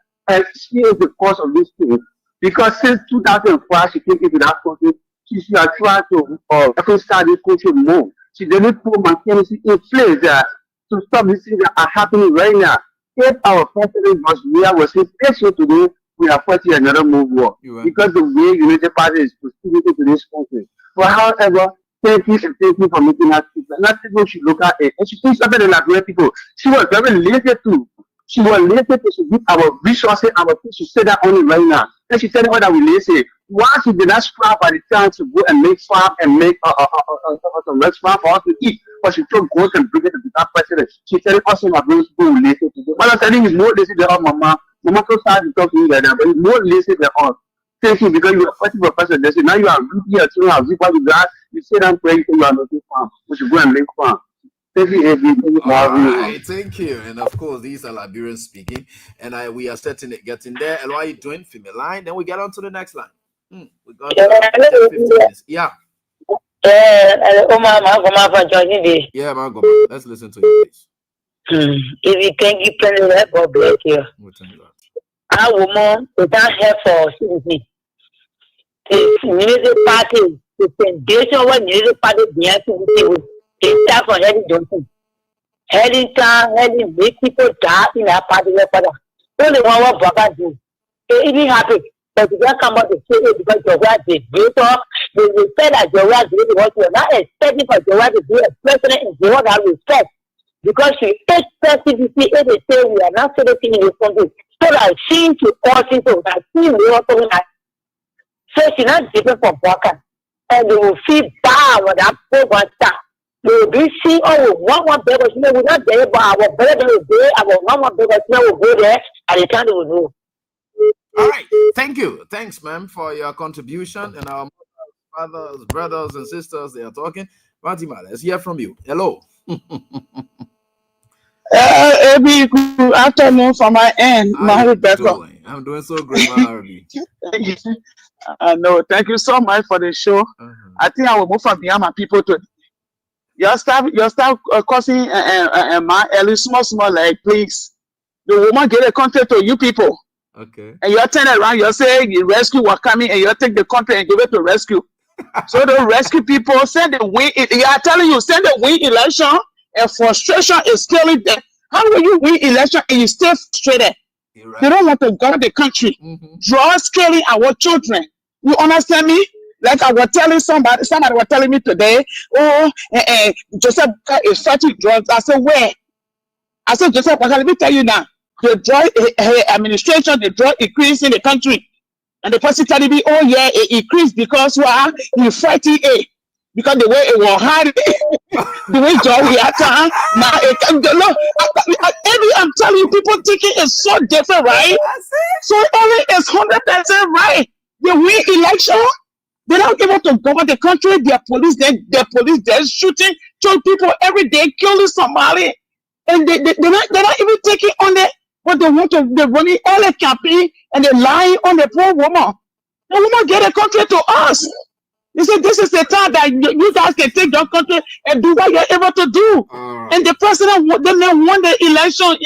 S: she is the cause of this thing because since 2005 she came into that country. She has tried to reconcile this country more. She didn't put mechanisms in place to stop these things that are happening right now. If our president was his issue today, we are fighting another move war because the way United Party is proceeding into this country. But however, thank you and thank you for making us people. Not people should look at it. And she thinks about the Liberian people. She was very lazy too. She was lazy to give our resources, our things. She said that only right now. And she said what that we lazy. Why she did not strive by the time to go and make farm and make some restaurant for us to eat. But she took gold and bring it to become president. She said also my brothers people will lazy to do. But I'm telling you, more lazy than our mama. Mama so sad to talk to you like that, but it's more lazy than us. Thank you because you are fighting for president. Now you are rooting your children have what you got. You say that praying you are not farm. We should go and make farm. Thank you, everything.
F: All right, thank you. And of course, these are Liberians speaking, and we are getting there. And while you're doing female line, then we get on to the next line. We got 10, 15 minutes. Yeah.
J: Yeah,
F: man, go back. Let's listen to you, please.
J: If you can give President, God bless you. Our woman, we don't have for citizenship. The music party, the foundation what music party behind citizenship. It starts from Helen Johnson. Helen make people die in our party. Only one what Baba do. It didn't happen. But you can't come out to say it because your wife is greater. You said that your wife is what you're not expecting for your wife to be a president and you want to have respect. Because she takes sensitivity and they say we are not celebrating in this country. So that she to all people that she will talking that. So she's not different from Baka. And they will feel bad when that program starts. They will be seeing, oh, one beggar, we're not there, but our brother will go, our one beggar will go there, and the time they will know.
F: All right, thank you. Thanks, ma'am, for your contribution. And our fathers, brothers, and sisters, they are talking. Fatima, let's hear from you. Hello.
T: Good afternoon from my end, my Rebecca.
F: I'm doing so great, Arabi.
T: No, thank you so much for the show. I think I will move from behind my people to your staff causing my early small like please. The woman get a contract to you people.
F: Okay.
T: And you turn around, you say the rescue was coming, and you take the contract and give it to rescue. So the rescue people send the win. They are telling you send the win election, and frustration is killing them. How will you win election and you stay frustrated? Right. They don't want to guard the country. Draw scaling our children. You understand me? Like I was telling somebody was telling me today, Joseph is fighting drugs. I said, where? I said, Joseph, let me tell you now. The drug administration, the drug increase in the country. And the person telling me, oh yeah, it increased because you fighting it. Because the way it was hard, the way John we had time, now it can go. Look, I'm telling you, people thinking it's so different, right? So only is 100% right. They win election, they don't give up to govern the country. Their police, they're shooting people every day, killing somebody, and they're not even taking on the what they want to. They're running all the campaign and they're lying on the poor woman. The woman get a country to us. He said, this is the time that you guys can take your country and do what you're able to do. And the president won the election,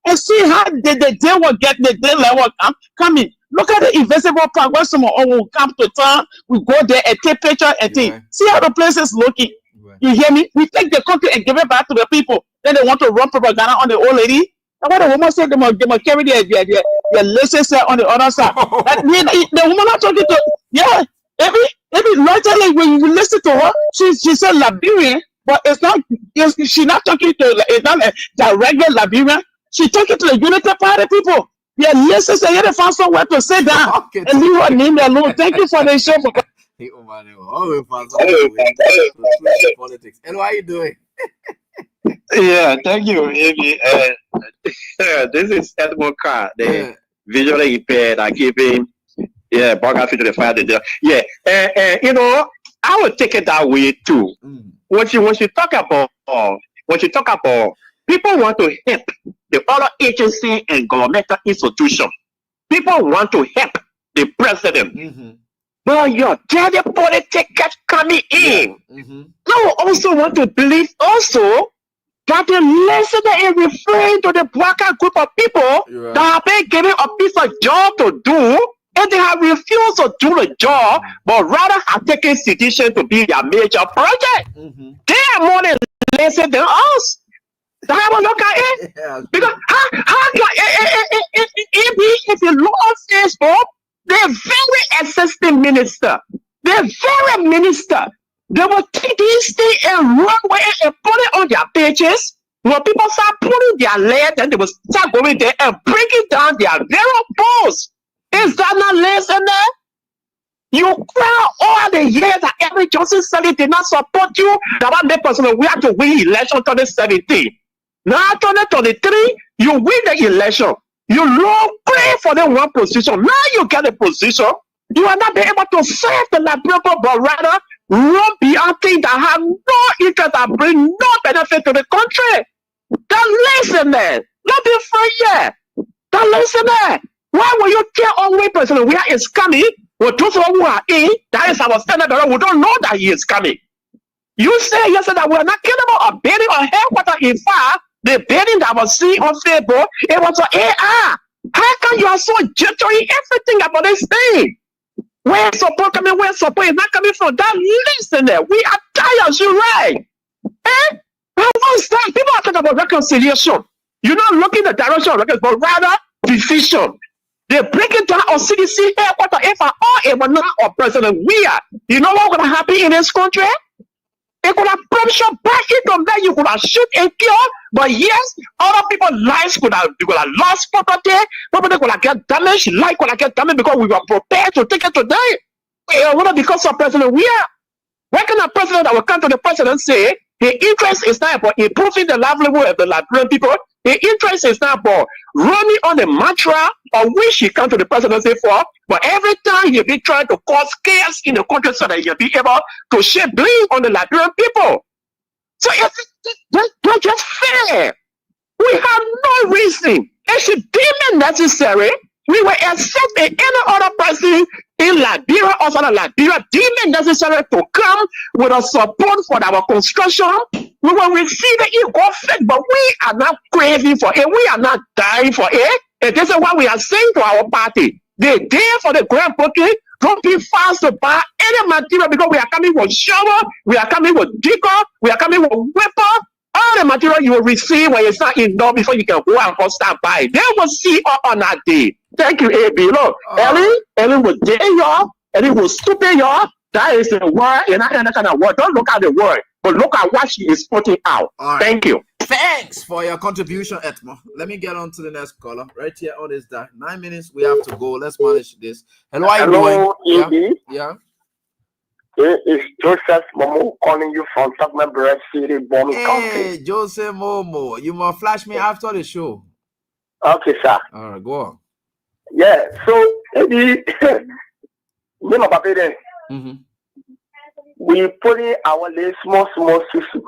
T: and see how the day will get the day level coming. Look at the invisible part where someone will come to town, we go there and take picture and things. Right. See how the place is looking. Right. You hear me? We take the country and give it back to the people. Then they want to run propaganda on the old lady. And what the woman said, they must carry their laces on the other side. The woman not talking to, yeah. Every logically when you listen to her, she said Liberian, but she's not talking to it's not the regular Liberian. She's talking to the Unity Party people. Yeah, listen, so you have to find somewhere to sit down and leave her name alone. Thank you for the show.
F: Politics. And what are you doing?
U: Yeah, thank you, Amy. This is Edmond Carr, the visually impaired. I give him. Yeah, biography to the fire. Yeah, I would take it that way too. When you talk about people want to help the other agency and governmental institution. People want to help the president. But your dirty politics coming in. I also want to believe also that the listener is referring to the blacker group of people that have been given a piece of job to do. And they have refused to do the job, but rather have taken sedition to be their major project. They are more than lazy than us. That have a look at it. Because how if you look on Facebook, they're very assistant minister. They're very minister. They will take this thing and run away and put it on their pages. When people start putting their leg, then they will start going there and breaking down their very posts. Is that not listening? You cry all the years that every Johnson Sully did not support you. That one made person we have to win election 2017. Now 2023, you win the election. You long pray for the one position. Now you get a position. You are not able to serve the Liberian, but rather run beyond things that have no interest and bring no benefit to the country. Don't listen, man. Don't be free yet. Don't listen, man. Why will you tell only person where is coming? Well, those who are in, that is our standard, we don't know that he is coming. You say yesterday that we are not capable of building a headquarters in far. The building that was seen on Facebook, it was an AR. How come you are so jittery everything about this thing? Where support coming, where support is not coming from? That listen there. We are tired, you're right. Eh? People are talking about reconciliation. You're not looking the direction of reconciliation, but rather division. They break it down on CDC headquarters. If I all ever not or President Weir, you know what's gonna happen in this country? It could have punched back into there. You could have shoot and killed, but yes, other people's lives could have lost property. Property could have get damaged. Life could have get damaged because we were prepared to take it today. Because of President Weir. Why can a president that will come to the president and say the interest is not about improving the livelihood of the Liberian people? The interest is not about running on the mantra of which he come to the presidency for, but every time he'll be trying to cause chaos in the country so that he'll be able to shed blame on the Liberian people. So it's not just fair. We have no reason. It should deem necessary. We will accept any other person in Liberia or outside of Liberia deem it necessary to come with a support for our construction. We will receive it in good faith, but we are not craving for it. We are not dying for it. And this is what we are saying to our party. The day for the grand booking, don't be fast to buy any material because we are coming with shovel, we are coming with digger, we are coming with whipper. All the material you will receive when it's not enough before you can go and go start buying. They will see on that day. Thank you, AB. Look, Ellie will dare y'all, Ellie will stupid y'all. That is the word, and not any kind of word. Don't look at the word, but look at what she is putting out. Right. Thank you.
F: Thanks for your contribution, Etmo. Let me get on to the next caller. Right here on this day. 9 minutes, we have to go. Let's manage this. Hello, how you doing? Yeah.
A: It's Joseph Momo calling you from Tugman City, Bomb County.
F: Hey, Joseph Momo. You must flash me after the show.
A: Okay, sir.
F: All right, go on.
A: Yeah, so maybe me my papa there. We put in our small susu.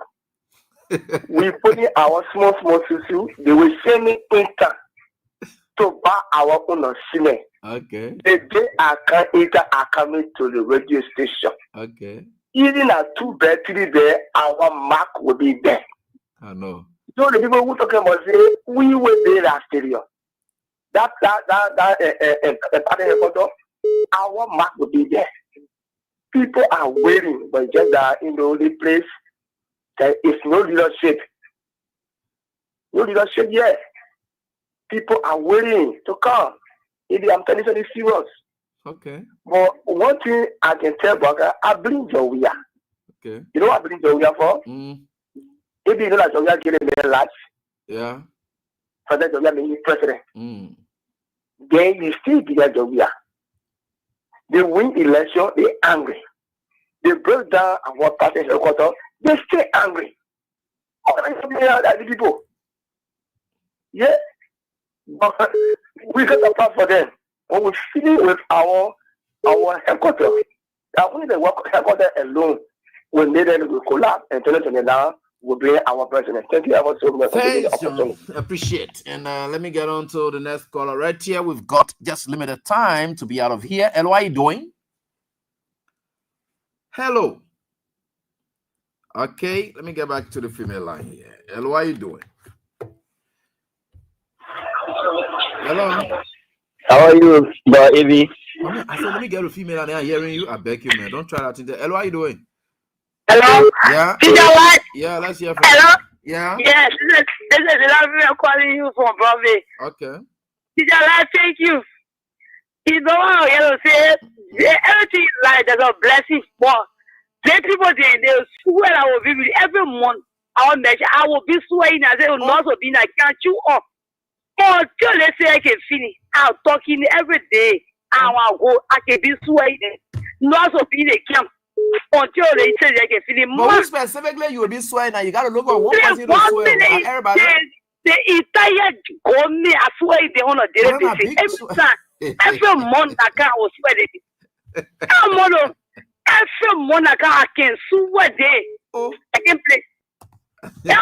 A: We put in our small susu. They will send me inter to buy our own cement.
F: Okay.
A: The day I can enter, I come to the radio station.
F: Okay.
A: Even at 2 bed, 3 bed, our mark will be there.
F: I know.
A: So the people who talking about say we will be that stereo. That our mark will be there. People are waiting, but just that in the only place there is no leadership. No leadership yet. People are waiting to come. I'm telling you, it's serious.
F: Okay.
A: But one thing I can tell, Baga, I bring Jowia.
F: Okay.
A: You know what I bring Jowia for? If you know that Jowia get a large.
F: Yeah.
A: For that Jowia being president. Then you still be that Jowia. They win election, they angry. They break down our party headquarters, they stay angry. How can I say the people? Yeah. But we got a plan for them. When we finish with our headquarters, only the work headquarters alone will make them will collapse and turn it down. Will bring our president. Thank you ever so much.
F: Thanks, John. Appreciate. And let me get on to the next caller. Right here, we've got just limited time to be out of here. Hello, how are you doing? Hello. Okay, let me get back to the female line here. Hello, how are you doing? Hello.
V: How are you, Evie?
F: I said, let me get a female and I'm hearing you. I beg you, man. Don't try that. Hello, how you doing?
J: Hello?
F: Yeah.
J: What?
F: Yeah, let's hear from
J: Hello?
F: you. Yeah.
J: Yes, this is I'm calling you from Broadway.
F: Okay.
J: Thank you. You know, say everything like there's a blessing, but
B: They people they swear I will be every month. I will be swearing as they will not be like can't you up. Until they say I can finish. I'm talking every day. I will go. I can be swearing. Not so be the camp. Until they say I can finish.
F: But specifically you will be swearing and you got to look at one person to swear. Everybody.
B: The entire government, I swear they on a daily basis. Every month I can swear it. Every month I can swear they. I can play. No,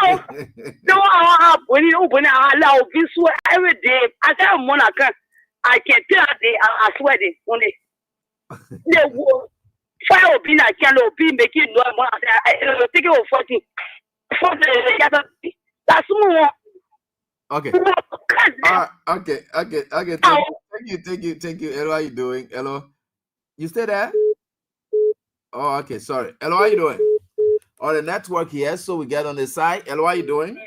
B: when you open allow this swear every day. I tell month I can tell they I swear they only. They will fire being I can be making no more. I take it 40. That's more.
F: Okay. Okay. Thank you. Hello, how you doing? Hello. You stay there? Oh, okay. Sorry. Hello, how you doing? Oh, the network here, so we get on the side. Hello, how you doing?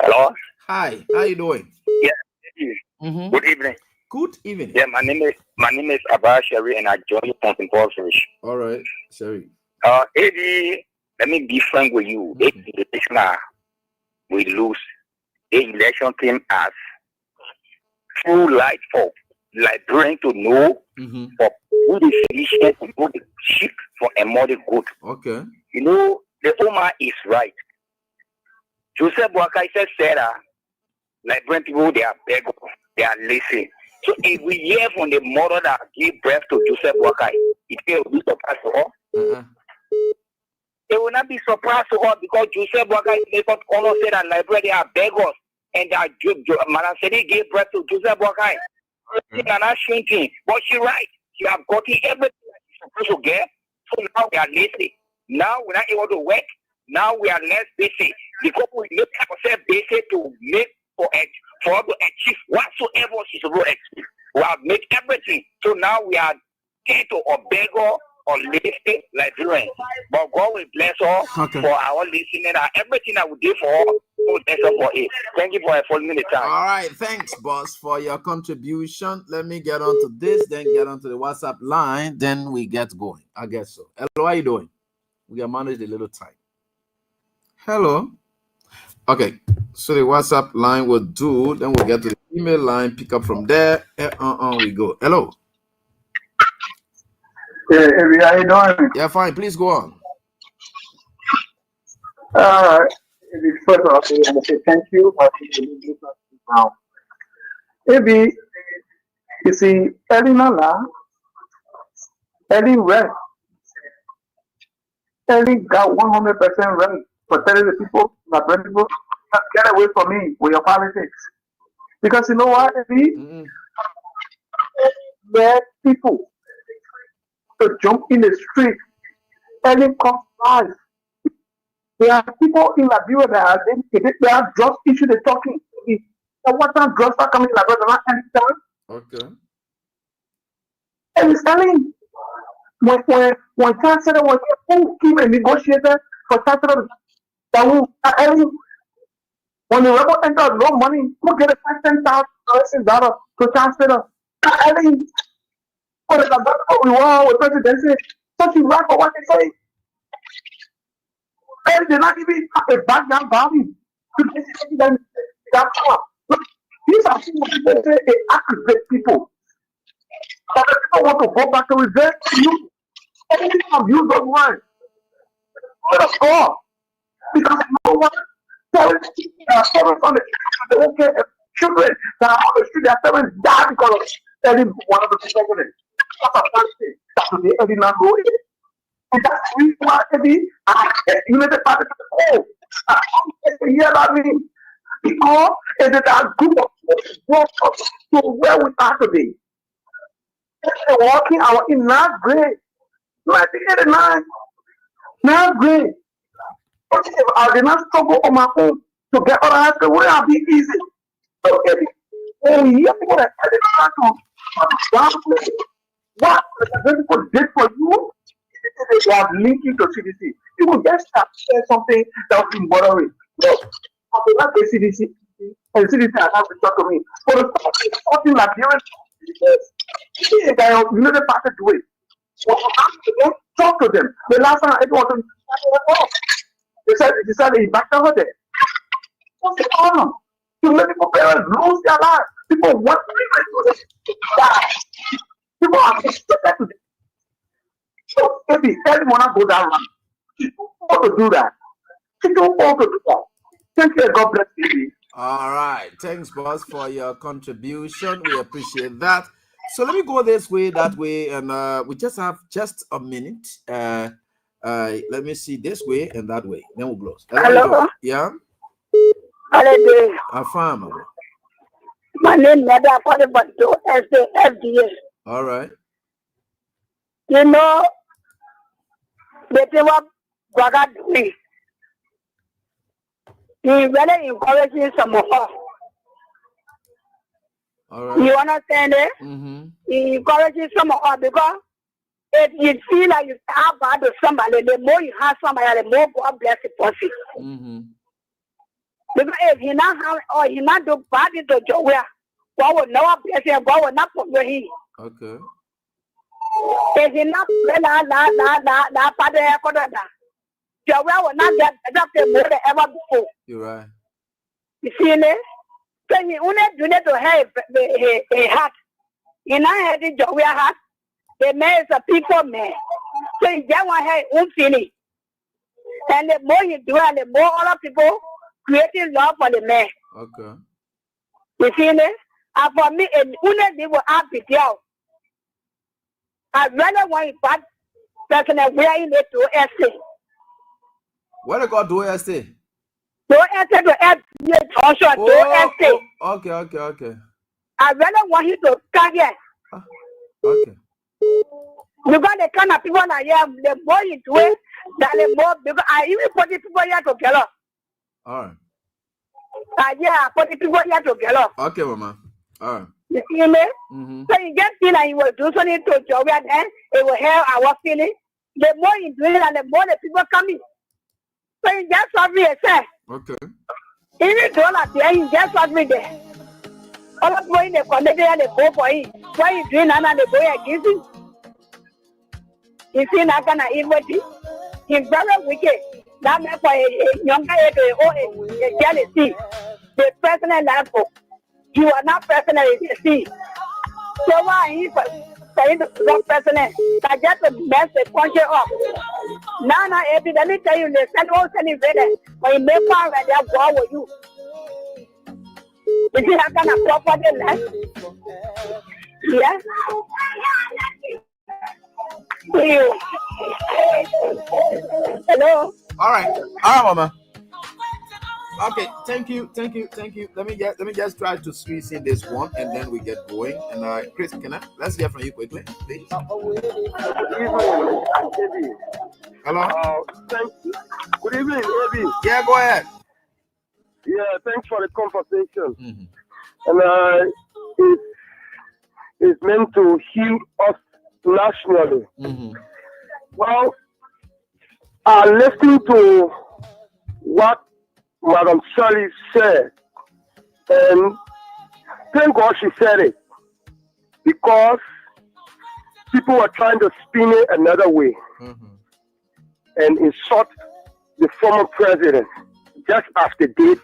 D: Hello.
F: Hi. How you doing?
D: Yeah. Good evening.
F: Good evening.
D: Yeah, my name is Abba Sherry, and I join you from Paul Fish.
F: All right, Sherry.
D: Eddie, let me be frank with you. We lose. The election came as true light for librarian to know for who the physician to know the sheep for a more good.
F: Okay.
D: You know, the Omar is right. Joseph Boakai said librarian people, they are beggars, they are lazy. So if we hear from the mother that gave birth to Joseph Boakai, it will be surprised to us. They will not be surprised to us because Joseph Boakai said that library they are beggars and that Madam Sedi gave birth to Joseph Boakai. Not shrinking, but she's right. She have gotten everything that she's supposed to get. So now we are lazy. Now we're not able to work. Now we are less busy because we make ourselves busy to make for us to achieve whatsoever she's supposed to achieve. We have made everything. So now we are getting to a beggar or lazy Liberians. But God will bless us for our listening and everything that we do for us. For it. Thank you for following me the time.
F: All right, thanks, boss, for your contribution. Let me get on to this, then get on to the WhatsApp line, then we get going. I guess so. Hello, how are you doing? We can manage a little time. Hello. Okay, so the WhatsApp line will do, then we'll get to the email line, pick up from there, and on we go. Hello.
W: Hey, how you doing?
F: Yeah, fine. Please go on.
W: First of all, I want to say thank you. Now, maybe you see, Ellie Nala, Ellie rest. Ellie got 100% right for telling the people, my brother people, get away from me with your politics. Because you know what, Ellie? Let people to jump in the street. Ellie comes live. There are people in Liberia that they are drugs issue they're talking. What time drugs are coming in Liberia?
F: Okay.
W: And it's telling when Chancellor was who came and negotiated for Chancellor when the rebel entered no money, who get a $10,000 to Chancellor? For the we want with presidency, such a right for what they say. And they're not even a background body to get that power. These are people that say they aggregate people. But the people want to go back to revenge you. Anything abuse those words. Let us go. Because no one parents on the street, they don't care if children that are on the street, their parents die because of any one of the president. That's a bad thing. That's what they did not go in. And that's the reason why United Party to the core. Hear that mean? Because it is a group of people to where we are today. They're walking our in ninth grade, 1989, ninth grade. I did not struggle on my own to get out of high school. It would not be easy. So when you hear people that what the people did for you, they have linking to CDC. People just have said something that was bothering. No, I will not say CDC, and CDC has to talk to me. But something like you know the party to it. So don't talk to them. The last time it wasn't they said he backed over there. What's the problem? Too many parents lose their lives. People want to die. People are frustrated today. So if everyone go that route, you don't want to do that. You don't want to do that. Thank you. God bless you.
F: All right. Thanks, boss, for your contribution. We appreciate that. So let me go this way, that way, and we just have just a minute. Let me see this way and that way. Then we'll close.
B: Hello.
F: Yeah.
B: Hello.
F: I found
B: my name is FDA.
F: All right.
B: You know, the thing what Baga doing. He really encouraging some of us.
F: All right.
B: You understand it?
F: Mm-hmm.
B: He encourages some of us because if you feel like you have bad to somebody, the more you have somebody, the more God bless the person.
F: Mm-hmm.
B: Because if he not have or he not do bad to Joe, God will never bless him. God will not put you here.
F: Okay.
B: If he not na father Joe will not get better more than ever before.
F: You're right.
B: You see me? So he only do that to have a heart. He not had the Joe heart. The man is a people man. So he just want to have own feeling. And the more you do it, the more other people creating love for the man.
F: Okay.
B: You see me? And for me, and only they will have the deal. I really want that person where you need to essay.
F: What they call do essay?
B: Do essay to add also do essay.
F: Okay.
B: I really want you to come here.
F: Okay.
B: Because the kind of people I am, the more you do it, the more, because I even put the people here together.
F: All right.
B: Yeah, put the people here together.
F: Okay, Mama. All right.
B: You see me?
F: Mm-hmm.
B: So you just feel like you will do something to Joey and then it will help our feeling. The more you do it and the more the people come in. So you just saw me yourself.
F: Okay.
B: Even though like there, you just saw me there. All of going the community and the go for it. Why you doing that and they go against it? You see that kind of evil thing? He's very wicked. That makes for a younger a jealousy. The personal level. You are not personal, you see. So why he saying the wrong personal? That just to mess the country up. Now, let me tell you, they send all sending better. When you make fun and they'll go with you. You see that kind of property left? Yes? You. Hello?
F: All right, Mama. Okay, thank you. Let me just try to squeeze in this one, and then we get going. And Chris, let's hear from you quickly, please. Hello.
Q: Thank you. Good evening, Abby.
F: Yeah, go ahead.
Q: Yeah, thanks for the conversation. Mm-hmm. And it's meant to heal us nationally.
F: Mm-hmm.
Q: Well, listening to what Madam Sirleaf said, and thank God she said it, because people were trying to spin it another way and insult the former president just after date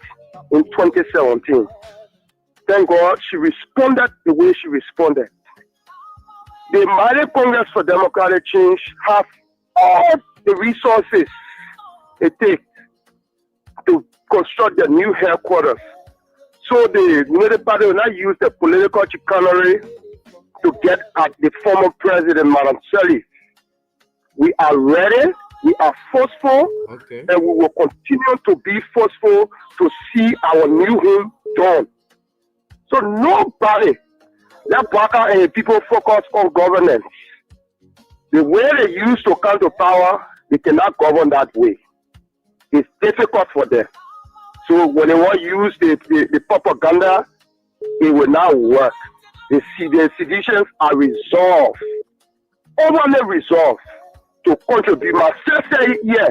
Q: in 2017. Thank God she responded the way she responded. The Mighty Congress for Democratic Change have all the resources it takes to construct their new headquarters. So the United Party will not use the political chicanery to get at the former president, Madam Sirleaf. We are ready, we are forceful, and we will continue to be forceful to see our new home done. So nobody, let Baka and people focus on governance. The way they used to come to power, they cannot govern that way. It's difficult for them. So when they want to use the propaganda, it will not work. The seditions are resolved, overly resolved to contribute. Myself say, yeah,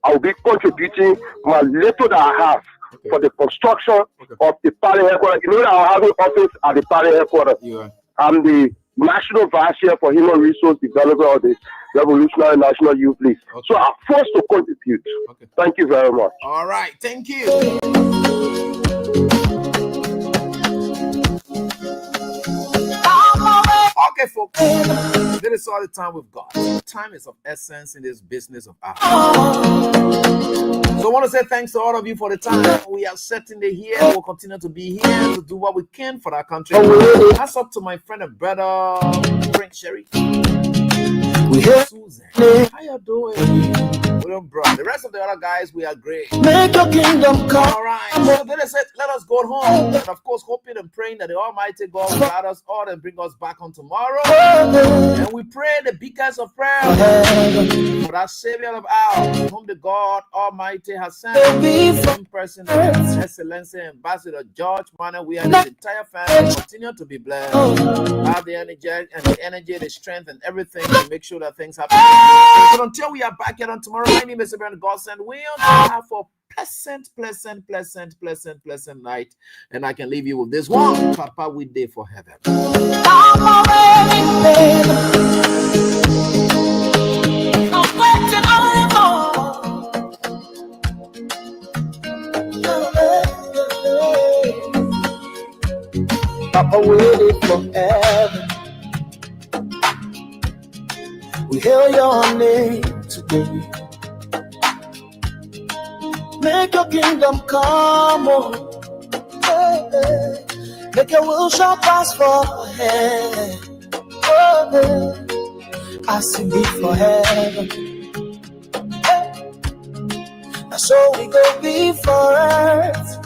Q: I will be contributing my little that I have for the construction of the party headquarters. You know that I have an office at the party headquarters.
F: Yeah.
Q: I'm the
W: National Vice Chair for Human Resource Development of the Revolutionary National Youth League. Okay. So I'm forced to contribute. Okay. Thank you very much.
F: All right. Thank you. Okay, folks, this is all the time we've got. Time is of essence in this business of ours. So I want to say thanks to all of you for the time. We are certainly here. We'll continue to be here to do what we can for our country. That's up to my friend and brother, Prince Sherry. Susan, how you doing? Bro. The rest of the other guys, we are great. Make your kingdom come. All right. So then they said, let us go home. And of course, hoping and praying that the Almighty God will guide us all and bring us back on tomorrow. And we pray the biggest of prayers for our Savior of ours, whom the God Almighty has sent. In person, Excellency Ambassador George Manor, we and his entire family continue to be blessed. Have the energy, the strength, and everything to make sure that things happen. But until we are back here on tomorrow, my name is Abraham Godson. We have a pleasant night. And I can leave you with this one. Papa, we day for heaven. I'm waiting on you. Papa, waiting for heaven. We hear your name today. Make your kingdom come on. Hey, hey. Make your will shall pass forehead. Oh, hey. I sing it for heaven. Hey. So we go before earth.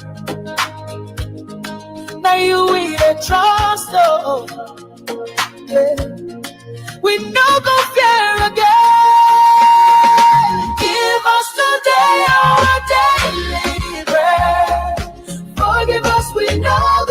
F: Now you we the trust, oh. Yeah. We no go fear again. Give us today our daily bread. Forgive us, we know